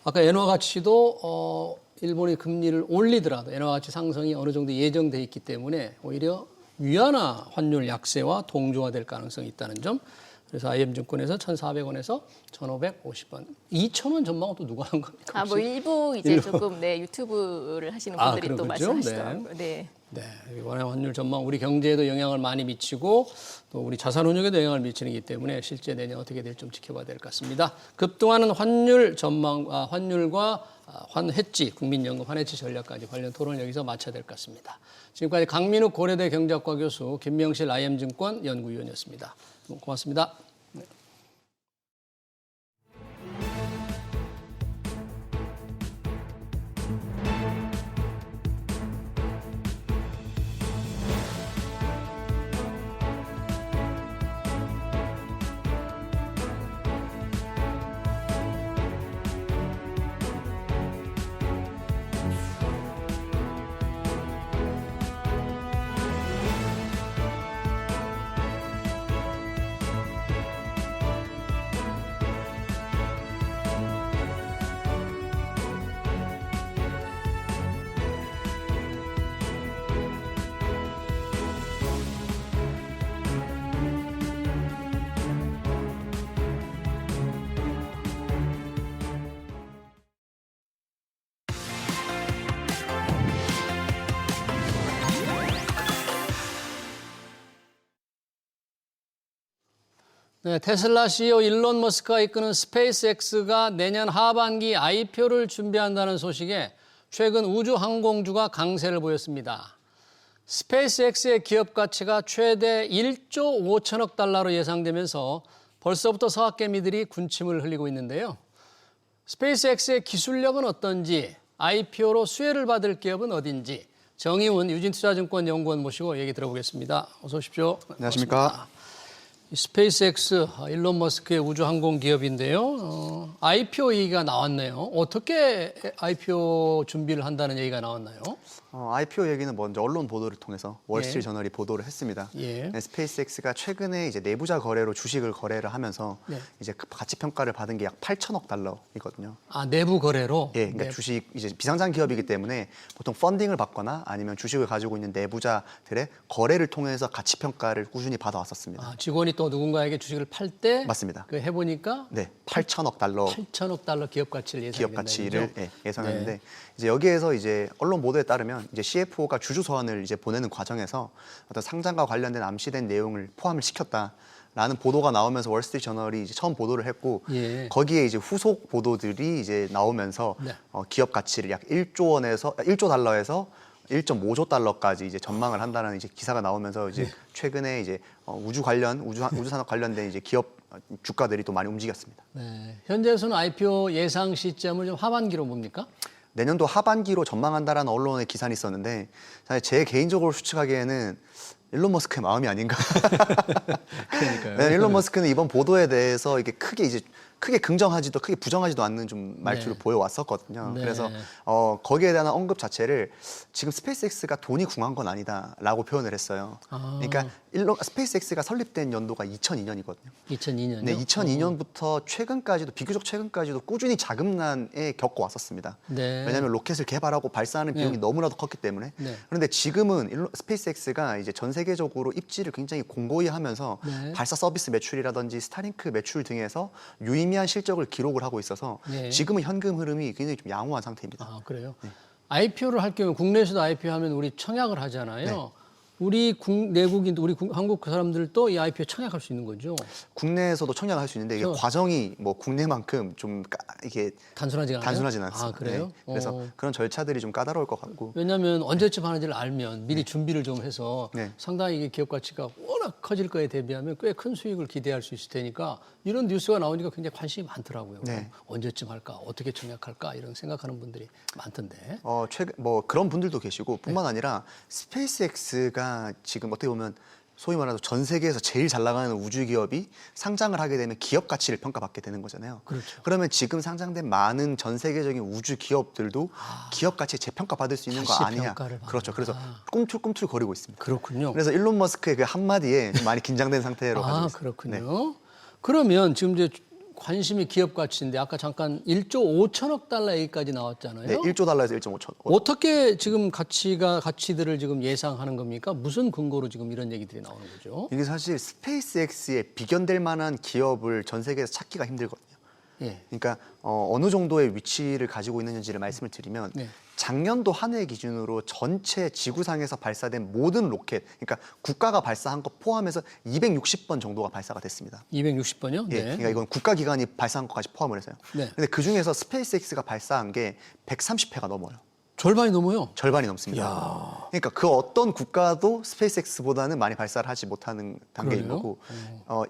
아까 엔화 가치도 일본이 금리를 올리더라도 엔화 가치 상승이 어느 정도 예정돼 있기 때문에 오히려 위안화 환율 약세와 동조화될 가능성이 있다는 점. 그래서 IM증권에서 1,400원에서 1,550원. 2,000원 전망은 또 누가 한 겁니까? 뭐 일부 이제 조금 유튜브를 하시는 분들이 또 그렇군요. 말씀하시더라고요. 네. 네, 원화 환율 전망 우리 경제에도 영향을 많이 미치고 또 우리 자산 운용에도 영향을 미치는 기 때문에 실제 내년 어떻게 될지 좀 지켜봐야 될 것 같습니다. 급등하는 환율 전망, 환율과 환해지, 국민연금 환해지 전략까지 관련 토론을 여기서 마쳐야 될 것 같습니다. 지금까지 강민욱 고려대 경제학과 교수, 김명실 IM증권 연구위원이었습니다. 고맙습니다. 네. 네, 테슬라 CEO 일론 머스크가 이끄는 스페이스X가 내년 하반기 IPO를 준비한다는 소식에 최근 우주항공주가 강세를 보였습니다. 스페이스X의 기업 가치가 최대 1조 5천억 달러로 예상되면서 벌써부터 서학개미들이 군침을 흘리고 있는데요. 스페이스X의 기술력은 어떤지, IPO로 수혜를 받을 기업은 어딘지 정의훈 유진투자증권 연구원 모시고 얘기 들어보겠습니다. 어서 오십시오. 안녕하십니까. 반갑습니다. 스페이스X, 일론 머스크의 우주항공 기업인데요. IPO 얘기가 나왔네요. 어떻게 IPO 준비를 한다는 얘기가 나왔나요? IPO 얘기는 먼저 언론 보도를 통해서 월스트리트 저널이 보도를 했습니다. 예. 네, 스페이스X가 최근에 이제 내부자 거래로 주식을 거래를 하면서 네. 이제 그 가치 평가를 받은 게 약 8천억 달러이거든요. 아, 내부 거래로? 예, 그러니까 주식 이제 비상장 기업이기 때문에 보통 펀딩을 받거나 아니면 주식을 가지고 있는 내부자들의 거래를 통해서 가치 평가를 꾸준히 받아왔었습니다. 아, 직원이 또 누군가에게 주식을 팔 때? 맞습니다. 그 해보니까? 네, 8천억 달러 8천억 달러 기업 가치를 예상했다. 기업 가치를 예상했는데 네. 이제 여기에서 이제 언론 보도에 따르면 이제 CFO가 주주 서한을 이제 보내는 과정에서 어떤 상장과 관련된 암시된 내용을 포함을 시켰다라는 보도가 나오면서 월스트리트 저널이 이제 처음 보도를 했고 예. 거기에 이제 후속 보도들이 이제 나오면서 네. 기업 가치를 약 1조 달러에서 1.5조 달러까지 이제 전망을 한다는 이제 기사가 나오면서 이제 최근에 이제 우주 산업 관련된 이제 기업 주가들이 또 많이 움직였습니다. 네. 현재에서는 IPO 예상 시점을 좀 하반기로 봅니까? 내년도 하반기로 전망한다라는 언론의 기사는 있었는데 사실 제 개인적으로 추측하기에는 일론 머스크의 마음이 아닌가. 그러니까요. 네, 일론 머스크는 이번 보도에 대해서 이게 크게 긍정하지도 크게 부정하지도 않는 좀 말투를 네. 보여왔었거든요. 네. 그래서 거기에 대한 언급 자체를 지금 스페이스X가 돈이 궁한 건 아니다라고 표현을 했어요. 아. 그러니까 스페이스X가 설립된 연도가 2002년이거든요. 2002년이요? 네, 2002년부터 최근까지도 비교적 최근까지도 꾸준히 자금난에 겪어왔었습니다. 네. 왜냐하면 로켓을 개발하고 발사하는 비용이 네. 너무나도 컸기 때문에. 네. 그런데 지금은 스페이스X가 이제 전 세계적으로 입지를 굉장히 공고히 하면서 네. 발사 서비스 매출이라든지 스타링크 매출 등에서 유의미한 실적을 기록을 하고 있어서 네. 지금은 현금 흐름이 굉장히 좀 양호한 상태입니다. 아, 그래요? IPO를 할 경우 국내에서도 IPO 하면 우리 청약을 하잖아요. 네. 우리 내국인, 한국 사람들도 이 IPO 청약할 수 있는 거죠? 국내에서도 청약할 수 있는데 이게 과정이 뭐 국내만큼 좀 이게 단순하지가 않아요? 단순하진 않습니다. 아, 그래요? 네. 그래서 그런 절차들이 좀 까다로울 것 같고. 왜냐하면 언제쯤 하는지를 알면 미리 준비를 좀 해서 네. 상당히 이게 기업 가치가 워낙 커질 거에 대비하면 꽤 큰 수익을 기대할 수 있을 테니까 이런 뉴스가 나오니까 굉장히 관심이 많더라고요. 네. 언제쯤 할까? 어떻게 청약할까? 이런 생각하는 분들이 많던데. 최근 뭐 그런 분들도 계시고 뿐만 아니라 스페이스X가 지금 어떻게 보면 소위 말해서 전 세계에서 제일 잘 나가는 우주 기업이 상장을 하게 되면 기업 가치를 평가받게 되는 거잖아요. 그렇죠. 그러면 지금 상장된 많은 전 세계적인 우주 기업들도 기업 가치 재평가 받을 수 있는 거 다시 아니냐. 평가를 받는다. 그렇죠. 그래서 꿈틀꿈틀 거리고 있습니다. 그렇군요. 그래서 일론 머스크의 그 한마디에 좀 많이 긴장된 상태로 가지고 아, 있습니다. 네. 그렇군요. 그러면 지금 이제 관심이 기업 가치인데 아까 잠깐 1조 5천억 달러 얘기까지 나왔잖아요. 네, 1조 달러에서 1.5천. 어떻게 지금 가치들을 지금 예상하는 겁니까? 무슨 근거로 지금 이런 얘기들이 나오는 거죠? 이게 사실 스페이스X에 비견될 만한 기업을 전 세계에서 찾기가 힘들거든요. 예. 그러니까 어느 정도의 위치를 가지고 있는지를 말씀을 드리면 네. 작년도 한 해 기준으로 전체 지구상에서 발사된 모든 로켓, 그러니까 국가가 발사한 것 포함해서 260번 정도가 발사가 됐습니다. 260번이요? 예, 그러니까 이건 국가기관이 발사한 것까지 포함을 해서요. 네. 근데 그 중에서 스페이스X가 발사한 게 130회가 넘어요. 절반이 넘어요. 절반이 넘습니다. 그러니까 그 어떤 국가도 스페이스X보다는 많이 발사를 하지 못하는 단계인 그러네요? 거고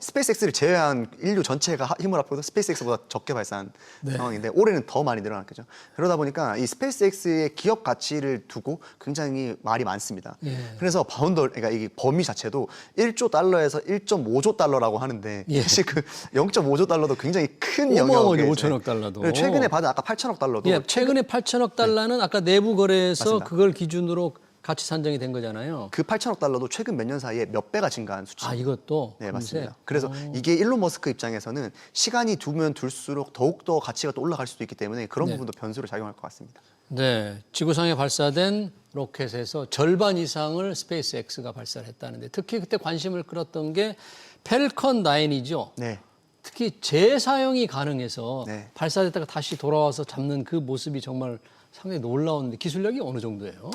스페이스X를 제외한 인류 전체가 힘을 합해도 스페이스X보다 적게 발사한 네. 상황인데 올해는 더 많이 늘어났겠죠. 그러다 보니까 이 스페이스X의 기업 가치를 두고 굉장히 말이 많습니다. 예. 그래서 그러니까 이 범위 자체도 1조 달러에서 1.5조 달러라고 하는데 예. 사실 그 0.5조 달러도 굉장히 큰 어마어마하게 영역에 5천억 달러도. 그리고 최근에 받은 아까 8천억 달러도 예, 최근에 8천억 달러는 아까 내부 거래에서 맞습니다. 그걸 기준으로 가치 산정이 된 거잖아요. 그 8천억 달러도 최근 몇 년 사이에 몇 배가 증가한 수치. 아, 이것도? 네, 금세? 맞습니다. 그래서 이게 일론 머스크 입장에서는 시간이 두면 둘수록 더욱더 가치가 또 올라갈 수도 있기 때문에 그런 네. 부분도 변수로 작용할 것 같습니다. 네, 지구상에 발사된 로켓에서 절반 이상을 스페이스X가 발사를 했다는데 특히 그때 관심을 끌었던 게 펠컨 9이죠. 네. 특히 재사용이 가능해서 네. 발사됐다가 다시 돌아와서 잡는 그 모습이 정말 상당히 놀라운데 기술력이 어느 정도예요?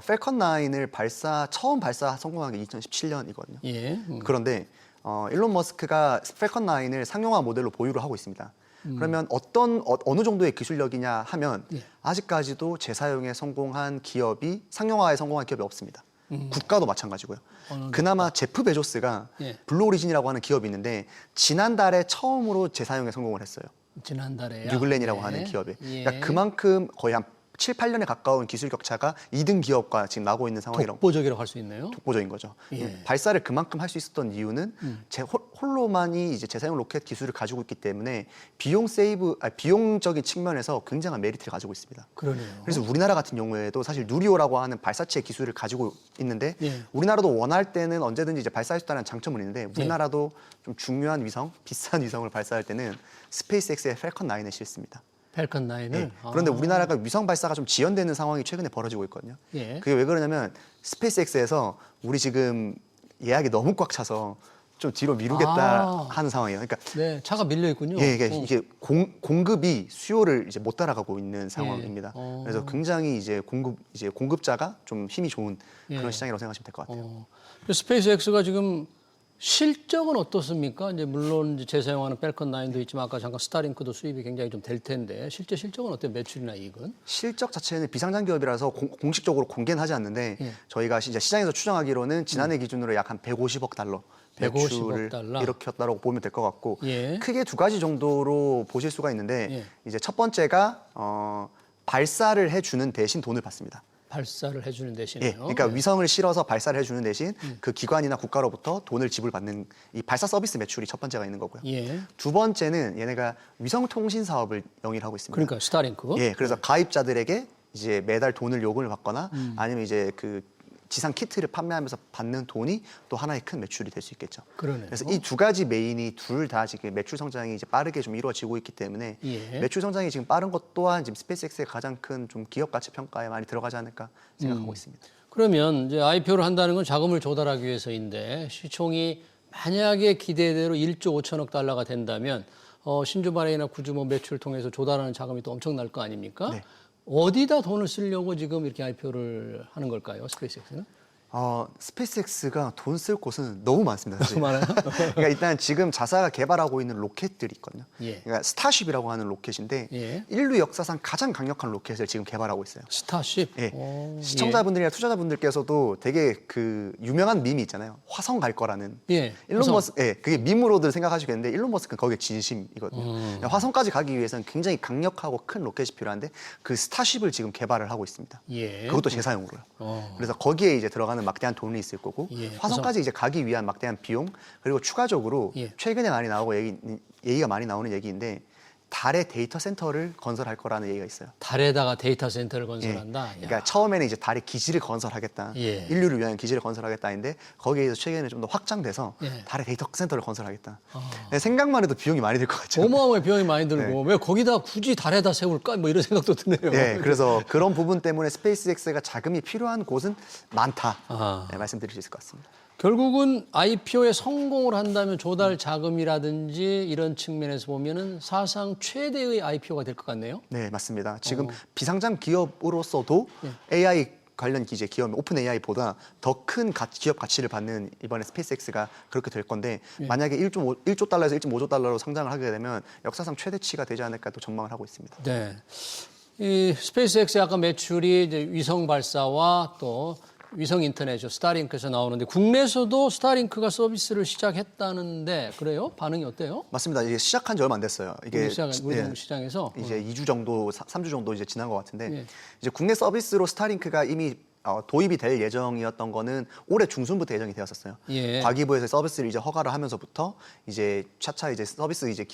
펠컨 9을 처음 발사 성공한 게 2017년이거든요. 예. 그런데 일론 머스크가 펠컨 9을 상용화 모델로 보유를 하고 있습니다. 그러면 어느 정도의 기술력이냐 하면 예. 아직까지도 재사용에 성공한 기업이 상용화에 성공한 기업이 없습니다. 국가도 마찬가지고요. 그나마 제프 베조스가 예. 블루 오리진이라고 하는 기업이 있는데 지난달에 처음으로 재사용에 성공을 했어요. 지난달에요. 뉴글렌이라고 네. 하는 기업에. 예. 그러니까 그만큼 거의 한 7, 8년에 가까운 기술 격차가 2등 기업과 지금 나고 있는 상황이라고 독보적이라고 할 수 있네요. 독보적인 거죠. 예. 발사를 그만큼 할 수 있었던 이유는 홀로만이 이제 재사용 로켓 기술을 가지고 있기 때문에 비용적인 측면에서 굉장한 메리트를 가지고 있습니다. 그러네요. 그래서 우리나라 같은 경우에도 사실 누리호라고 하는 발사체 기술을 가지고 있는데 예. 우리나라도 원할 때는 언제든지 이제 발사할 수 있다는 장점은 있는데 우리나라도 좀 중요한 위성, 비싼 위성을 발사할 때는 스페이스X의 펠컨 9에 실습니다. 펠컨 9을. 네. 그런데 우리나라가 위성 발사가 좀 지연되는 상황이 최근에 벌어지고 있거든요. 예. 그게 왜 그러냐면 스페이스X에서 우리 지금 예약이 너무 꽉 차서 좀 뒤로 미루겠다 하는 상황이에요. 그러니까 네, 차가 밀려 있군요. 예, 이게 공급이 수요를 이제 못 따라가고 있는 상황입니다. 어. 그래서 굉장히 이제 공급자가 좀 힘이 좋은 그런 예. 시장이라고 생각하시면 될 것 같아요. 스페이스X가 지금 실적은 어떻습니까? 이제 물론 이제 재사용하는 펠컨 9도 있지만 아까 잠깐 스타링크도 수입이 굉장히 좀 될 텐데 실제 실적은 어때요? 매출이나 이익은? 실적 자체는 비상장 기업이라서 공식적으로 공개는 하지 않는데 예. 저희가 이제 시장에서 추정하기로는 지난해 기준으로 약 한 150억 달러 150억 매출을 달러? 일으켰다고 보면 될 것 같고 예. 크게 두 가지 정도로 보실 수가 있는데 예. 이제 첫 번째가 발사를 해주는 대신 돈을 받습니다. 발사를 해주는 예, 대신에요. 그러니까 네. 위성을 실어서 발사를 해주는 대신 그 기관이나 국가로부터 돈을 지불받는 이 발사 서비스 매출이 첫 번째가 있는 거고요. 예. 두 번째는 얘네가 위성 통신 사업을 영위를 하고 있습니다. 그러니까 스타링크. 예, 그래서 가입자들에게 이제 매달 돈을 요금을 받거나 아니면 이제 그 지상 키트를 판매하면서 받는 돈이 또 하나의 큰 매출이 될 수 있겠죠. 그러네요. 그래서 이 두 가지 메인이 둘 다 지금 매출 성장이 이제 빠르게 좀 이루어지고 있기 때문에 예. 매출 성장이 지금 빠른 것 또한 지금 스페이스X의 가장 큰 좀 기업 가치 평가에 많이 들어가지 않을까 생각하고 있습니다. 그러면 이제 IPO를 한다는 건 자금을 조달하기 위해서인데 시총이 만약에 기대대로 1조 5천억 달러가 된다면 신주 발행이나 구주 매출을 통해서 조달하는 자금이 또 엄청날 거 아닙니까? 네. 어디다 돈을 쓰려고 지금 이렇게 IPO를 하는 걸까요? 스페이스X는? 스페이스X가 돈 쓸 곳은 너무 많습니다. 사실. 너무 많아요? 그러니까 일단 지금 자사가 개발하고 있는 로켓들이 있거든요. 예. 그러니까 스타쉽이라고 하는 로켓인데 예. 인류 역사상 가장 강력한 로켓을 지금 개발하고 있어요. 스타쉽? 예. 오, 시청자분들이나 투자자분들께서도 되게 그 유명한 밈이 있잖아요. 화성 갈 거라는. 예. 일론 화성. 머스크, 예, 그게 밈으로들 생각하시겠는데 일론 머스크는 거기에 진심이거든요. 화성까지 가기 위해서는 굉장히 강력하고 큰 로켓이 필요한데 그 스타쉽을 지금 개발을 하고 있습니다. 예. 그것도 재사용으로요. 어. 그래서 거기에 이제 들어가는 들어가는 막대한 돈이 있을 거고 예, 화성까지 이제 가기 위한 막대한 비용 그리고 추가적으로 예. 최근에 많이 나오고 얘기가 많이 나오는 얘기인데 달에 데이터 센터를 건설할 거라는 얘기가 있어요. 달에다가 데이터 센터를 예. 건설한다. 그러니까 처음에는 이제 달에 기지를 건설하겠다. 예. 인류를 위한 기지를 건설하겠다인데 거기에서 최근에 좀 더 확장돼서 예. 달에 데이터 센터를 건설하겠다. 생각만 해도 비용이 많이 들 것 같죠. 어마어마한 비용이 많이 들고 왜 거기다 굳이 달에다 세울까? 뭐 이런 생각도 드네요. 네, 그래서 그런 부분 때문에 스페이스X가 자금이 필요한 곳은 많다. 아. 네, 말씀드릴 수 있을 것 같습니다. 결국은 IPO에 성공을 한다면 조달 자금이라든지 이런 측면에서 보면은 사상 최대의 IPO가 될 것 같네요. 네, 맞습니다. 지금 비상장 기업으로서도 AI 관련 이제 기업 오픈 AI보다 더 큰 기업 가치를 받는 이번에 스페이스X가 그렇게 될 건데 만약에 1조 달러에서 1.5조 달러로 성장을 하게 되면 역사상 최대치가 되지 않을까 또 전망을 하고 있습니다. 네. 이 스페이스X의 아까 매출이 이제 위성 발사와 또 위성 인터넷, 스타링크에서 나오는데 국내에서도 스타링크가 서비스를 시작했다는데 그래요? 반응이 어때요? 맞습니다. 이게 시작한 지 얼마 안 됐어요. 이게 우리 시장에서 이제 2주 정도, 3주 정도 이제 지난 것 같은데 예. 이제 국내 서비스로 스타링크가 이미 도입이 될 예정이었던 거는 올해 중순부터 예정이 되었었어요. 예. 과기부에서 서비스를 이제 허가를 하면서부터 이제 차차 이제 서비스 이제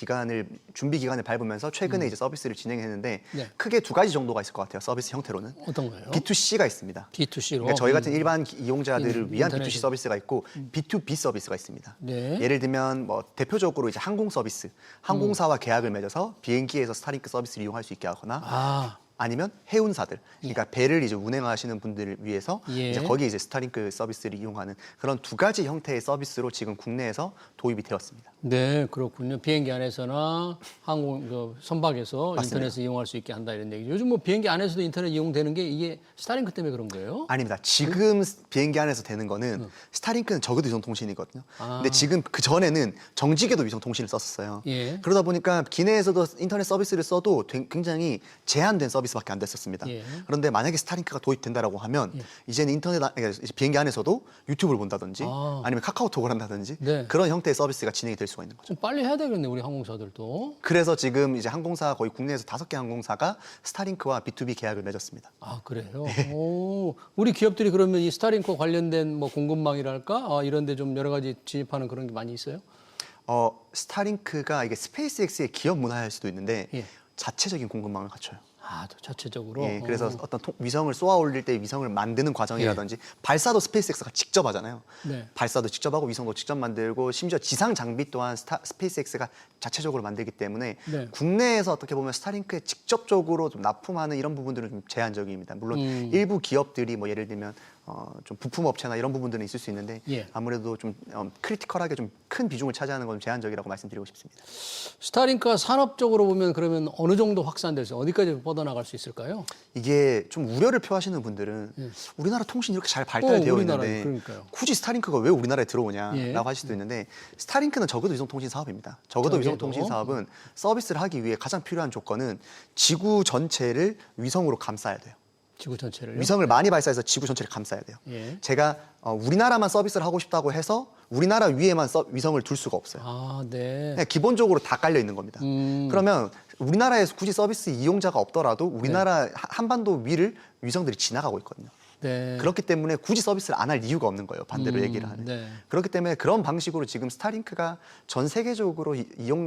준비 기간을 밟으면서 최근에 이제 서비스를 진행했는데 네. 크게 두 가지 정도가 있을 것 같아요. 서비스 형태로는 어떤 거예요? B2C가 있습니다. B2C로. 그러니까 저희 같은 일반 이용자들을 위한 인터넷. B2C 서비스가 있고 B2B 서비스가 있습니다. 네. 예를 들면 뭐 대표적으로 이제 항공 서비스, 항공사와 계약을 맺어서 비행기에서 스타링크 서비스를 이용할 수 있게 하거나 아니면 해운사들, 그러니까 배를 이제 운행하시는 분들을 위해서 예. 이제 거기에 이제 스타링크 서비스를 이용하는 그런 두 가지 형태의 서비스로 지금 국내에서 도입이 되었습니다. 네, 그렇군요. 비행기 안에서나 항공 선박에서 맞습니다. 인터넷을 이용할 수 있게 한다 이런 얘기죠. 요즘 뭐 비행기 안에서도 인터넷 이용되는 게 이게 스타링크 때문에 그런 거예요? 아닙니다. 지금 비행기 안에서 되는 거는 스타링크는 저궤도 위성 통신이거든요. 근데 지금 그 전에는 정지궤도 위성 통신을 썼었어요. 예. 그러다 보니까 기내에서도 인터넷 서비스를 써도 굉장히 제한된 서비스밖에 안 됐었습니다. 예. 그런데 만약에 스타링크가 도입된다라고 하면 이제는 그러니까 이제 비행기 안에서도 유튜브를 본다든지 아니면 카카오톡을 한다든지 네. 그런 형태의 서비스가 진행이 될 수가 있는 거죠. 좀 빨리 해야 되겠네, 우리 항공사들도. 그래서 지금 이제 항공사 거의 국내에서 5개 항공사가 스타링크와 B2B 계약을 맺었습니다. 아, 그래요? 네. 오, 우리 기업들이 그러면 이 스타링크와 관련된 뭐 공급망이랄까? 이런 데 좀 여러 가지 진입하는 그런 게 많이 있어요? 스타링크가 이게 스페이스X의 기업 문화일 수도 있는데 예. 자체적인 공급망을 갖춰요. 또 자체적으로. 예, 그래서 어떤 위성을 쏘아 올릴 때 위성을 만드는 과정이라든지 발사도 스페이스X가 직접 하잖아요. 네. 발사도 직접 하고 위성도 직접 만들고 심지어 지상 장비 또한 스페이스X가 자체적으로 만들기 때문에 네. 국내에서 어떻게 보면 스타링크에 직접적으로 좀 납품하는 이런 부분들은 좀 제한적입니다. 물론 일부 기업들이 뭐 예를 들면 좀 부품 업체나 이런 부분들은 있을 수 있는데 예. 아무래도 좀 크리티컬하게 좀 큰 비중을 차지하는 건 제한적이라고 말씀드리고 싶습니다. 스타링크가 산업적으로 보면 그러면 어느 정도 확산돼서 어디까지 뻗어나갈 수 있을까요? 이게 좀 우려를 표하시는 분들은 우리나라 통신이 이렇게 잘 발달되어 우리나라에, 있는데 그러니까요. 굳이 스타링크가 왜 우리나라에 들어오냐라고 예. 하실 수도 있는데 스타링크는 적어도 위성통신 사업입니다. 적어도 위성통신 사업은 서비스를 하기 위해 가장 필요한 조건은 지구 전체를 위성으로 감싸야 돼요. 지구 전체를. 위성을 많이 발사해서 지구 전체를 감싸야 돼요. 예. 제가 우리나라만 서비스를 하고 싶다고 해서 우리나라 위에만 위성을 둘 수가 없어요. 네. 그냥 기본적으로 다 깔려 있는 겁니다. 그러면 우리나라에서 굳이 서비스 이용자가 없더라도 우리나라 한반도 위를 위성들이 지나가고 있거든요. 네. 그렇기 때문에 굳이 서비스를 안 할 이유가 없는 거예요. 반대로 얘기를 하는. 네. 그렇기 때문에 그런 방식으로 지금 스타링크가 전 세계적으로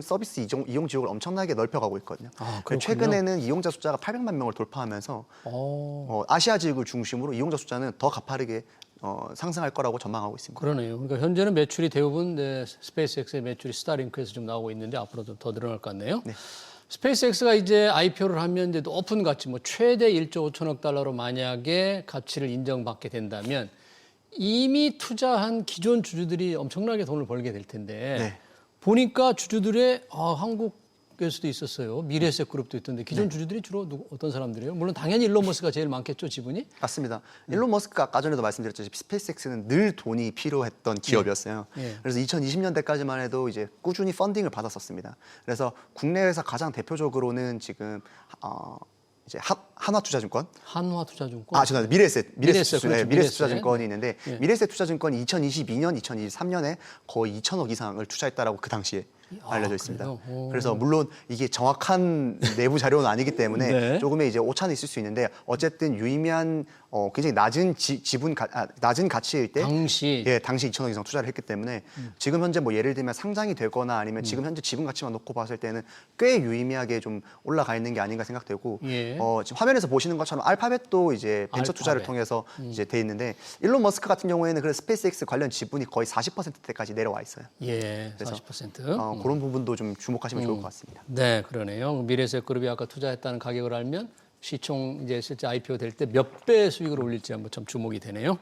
서비스 이용 지역을 엄청나게 넓혀가고 있거든요. 그렇군요. 최근에는 이용자 숫자가 800만 명을 돌파하면서 아시아 지역을 중심으로 이용자 숫자는 더 가파르게 상승할 거라고 전망하고 있습니다. 그러네요. 그러니까 현재는 매출이 대부분 스페이스X의 매출이 스타링크에서 좀 나오고 있는데 앞으로도 더 늘어날 것 같네요. 네. 스페이스X가 이제 IPO를 하면 이제 높은 가치, 뭐 최대 1조 5천억 달러로 만약에 가치를 인정받게 된다면 이미 투자한 기존 주주들이 엄청나게 돈을 벌게 될 텐데 네. 보니까 주주들의 한국에서도 있었어요. 미래에셋 그룹도 있던데 기존 주주들이 주로 어떤 사람들이에요? 물론 당연히 일론 머스크가 제일 많겠죠, 지분이? 맞습니다. 일론 머스크가 아까 전에도 말씀드렸듯이 스페이스X는 늘 돈이 필요했던 기업이었어요. 예. 그래서 2020년대까지만 해도 이제 꾸준히 펀딩을 받았었습니다. 그래서 국내에서 가장 대표적으로는 지금 이제 한화투자증권, 한화투자증권. 죄송합니다. 미래에셋 그렇죠. 미래에셋. 투자증권이 있는데 예. 미래에셋 투자증권이 2022년, 2023년에 거의 2천억 이상을 투자했다라고 그 당시에 알려져 있습니다. 그래요? 그래서 물론 이게 정확한 내부 자료는 아니기 때문에 네. 조금의 이제 오차는 있을 수 있는데 어쨌든 유의미한 굉장히 낮은 낮은 가치일 때 당시 당시 2천억 이상 투자를 했기 때문에 지금 현재 뭐 예를 들면 상장이 되거나 아니면 지금 현재 지분 가치만 놓고 봤을 때는 꽤 유의미하게 좀 올라가 있는 게 아닌가 생각되고 예. 지금 화면에서 보시는 것처럼 알파벳도 이제 벤처 투자를 알파벳. 통해서 이제 돼 있는데 일론 머스크 같은 경우에는 그래서 스페이스X 관련 지분이 거의 40%대까지 내려와 있어요. 예, 그래서, 40%. 그런 부분도 좀 주목하시면 좋을 것 같습니다. 네, 그러네요. 미래에셋그룹이 아까 투자했다는 가격을 알면 시총 이제 실제 IPO 될 때 몇 배 수익을 올릴지 한번 좀 주목이 되네요.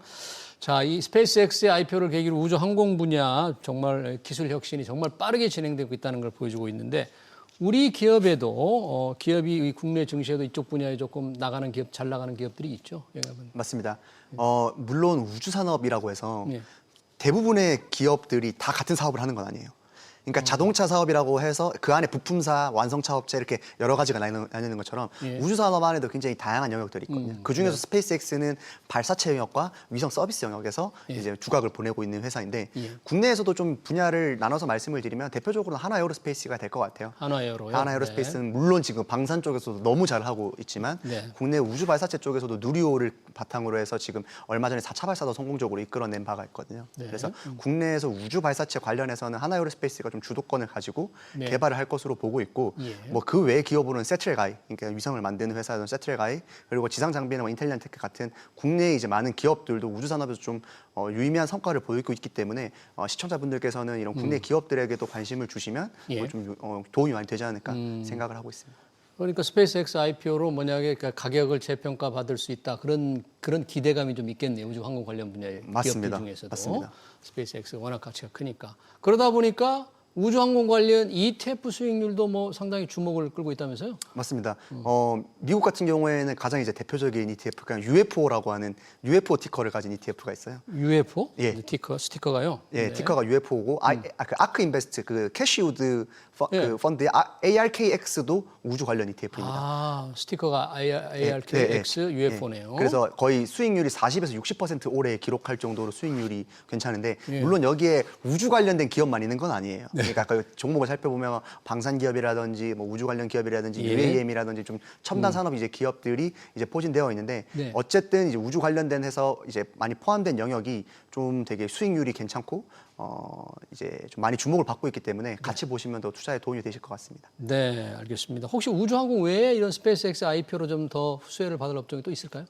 자, 이 스페이스X의 IPO를 계기로 우주 항공 분야 정말 기술 혁신이 정말 빠르게 진행되고 있다는 걸 보여주고 있는데 우리 기업에도 기업이 국내 증시에도 이쪽 분야에 조금 나가는 기업, 잘 나가는 기업들이 있죠. 여러분. 맞습니다. 물론 우주 산업이라고 해서 예. 대부분의 기업들이 다 같은 사업을 하는 건 아니에요. 그러니까 자동차 사업이라고 해서 그 안에 부품사, 완성차 업체 이렇게 여러 가지가 나뉘는 것처럼 예. 우주 산업 안에도 굉장히 다양한 영역들이 있거든요. 그 중에서 스페이스X는 발사체 영역과 위성 서비스 영역에서 이제 두각을 보내고 있는 회사인데 국내에서도 좀 분야를 나눠서 말씀을 드리면 대표적으로 하나에어로스페이스가 될 것 같아요. 하나에어로요. 하나에어로스페이스는 물론 지금 방산 쪽에서도 너무 잘하고 있지만 네. 국내 우주 발사체 쪽에서도 누리호를 바탕으로 해서 지금 얼마 전에 4차 발사도 성공적으로 이끌어낸 바가 있거든요. 네. 그래서 국내에서 우주 발사체 관련해서는 하나에어로스페이스가 좀 주도권을 가지고 네. 개발을 할 것으로 보고 있고 예. 뭐 그 외 기업으로는 세트레가이, 그러니까 위성을 만드는 회사는 세트레가이, 그리고 지상 장비나 뭐 인텔리안테크 같은 국내에 이제 많은 기업들도 우주 산업에서 좀 유의미한 성과를 보이고 있기 때문에 시청자분들께서는 이런 국내 기업들에게도 관심을 주시면 예. 좀 도움이 많이 되지 않을까 생각을 하고 있습니다. 그러니까 스페이스X IPO로 만약에 가격을 재평가 받을 수 있다 그런 기대감이 좀 있겠네요. 우주 항공 관련 분야의 맞습니다. 기업들 중에서도 맞습니다. 스페이스X가 워낙 가치가 크니까 그러다 보니까 우주 항공 관련 ETF 수익률도 뭐 상당히 주목을 끌고 있다면서요? 맞습니다. 미국 같은 경우에는 가장 이제 대표적인 ETF가 UFO라고 하는 UFO 티커를 가진 ETF가 있어요. UFO? 예. 스티커가요? 예, 네. 티커가 UFO고 그 아크 인베스트 그 캐시우드 예. 그 펀드의 ARKX도 우주 관련 ETF입니다. 아, 스티커가 ARKX UFO네요. 그래서 거의 수익률이 40에서 60% 올해 기록할 정도로 수익률이 괜찮은데 예. 물론 여기에 우주 관련된 기업만 있는 건 아니에요. 그러니까 그 종목을 살펴보면 방산 기업이라든지 뭐 우주 관련 기업이라든지 예. UAM이라든지 좀 첨단 산업 이제 기업들이 이제 포진되어 있는데 네. 어쨌든 이제 우주 관련된 해서 이제 많이 포함된 영역이 좀 되게 수익률이 괜찮고 이제 좀 많이 주목을 받고 있기 때문에 같이 보시면 더 투자에 도움이 되실 것 같습니다. 네, 알겠습니다. 혹시 우주항공 외에 이런 스페이스X IPO로 좀 더 수혜를 받을 업종이 또 있을까요?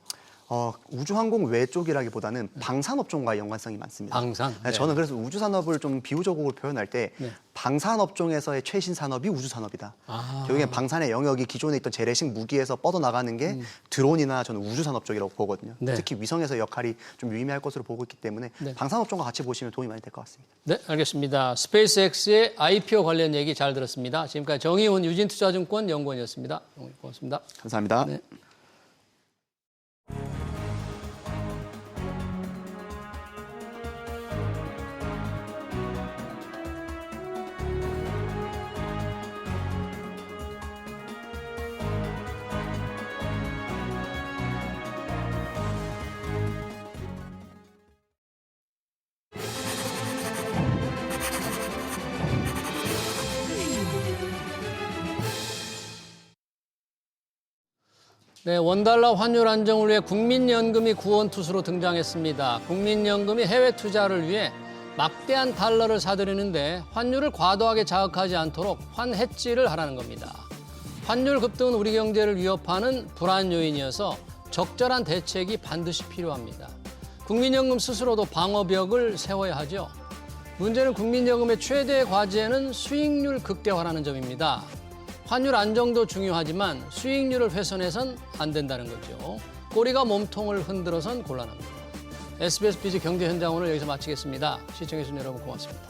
우주항공 외 쪽이라기보다는 방산업종과의 연관성이 많습니다. 방산? 네, 저는 그래서 우주산업을 좀 비유적으로 표현할 때 네. 방산업종에서의 최신 산업이 우주산업이다. 아. 결국엔 방산의 영역이 기존에 있던 재래식 무기에서 뻗어나가는 게 드론이나 저는 우주산업 쪽이라고 보거든요. 네. 특히 위성에서의 역할이 좀 유의미할 것으로 보고 있기 때문에 네. 방산업종과 같이 보시면 도움이 많이 될 것 같습니다. 네, 알겠습니다. 스페이스X의 IPO 관련 얘기 잘 들었습니다. 지금까지 정의훈 유진투자증권 연구원이었습니다. 고맙습니다. 감사합니다. 네. 네, 원달러 환율 안정을 위해 국민연금이 구원투수로 등장했습니다. 국민연금이 해외 투자를 위해 막대한 달러를 사들이는데 환율을 과도하게 자극하지 않도록 환해지를 하라는 겁니다. 환율 급등은 우리 경제를 위협하는 불안 요인이어서 적절한 대책이 반드시 필요합니다. 국민연금 스스로도 방어벽을 세워야 하죠. 문제는 국민연금의 최대 과제는 수익률 극대화라는 점입니다. 환율 안정도 중요하지만 수익률을 훼손해선 안 된다는 거죠. 꼬리가 몸통을 흔들어선 곤란합니다. SBS 비즈 경제 현장 오늘 여기서 마치겠습니다. 시청해주신 여러분 고맙습니다.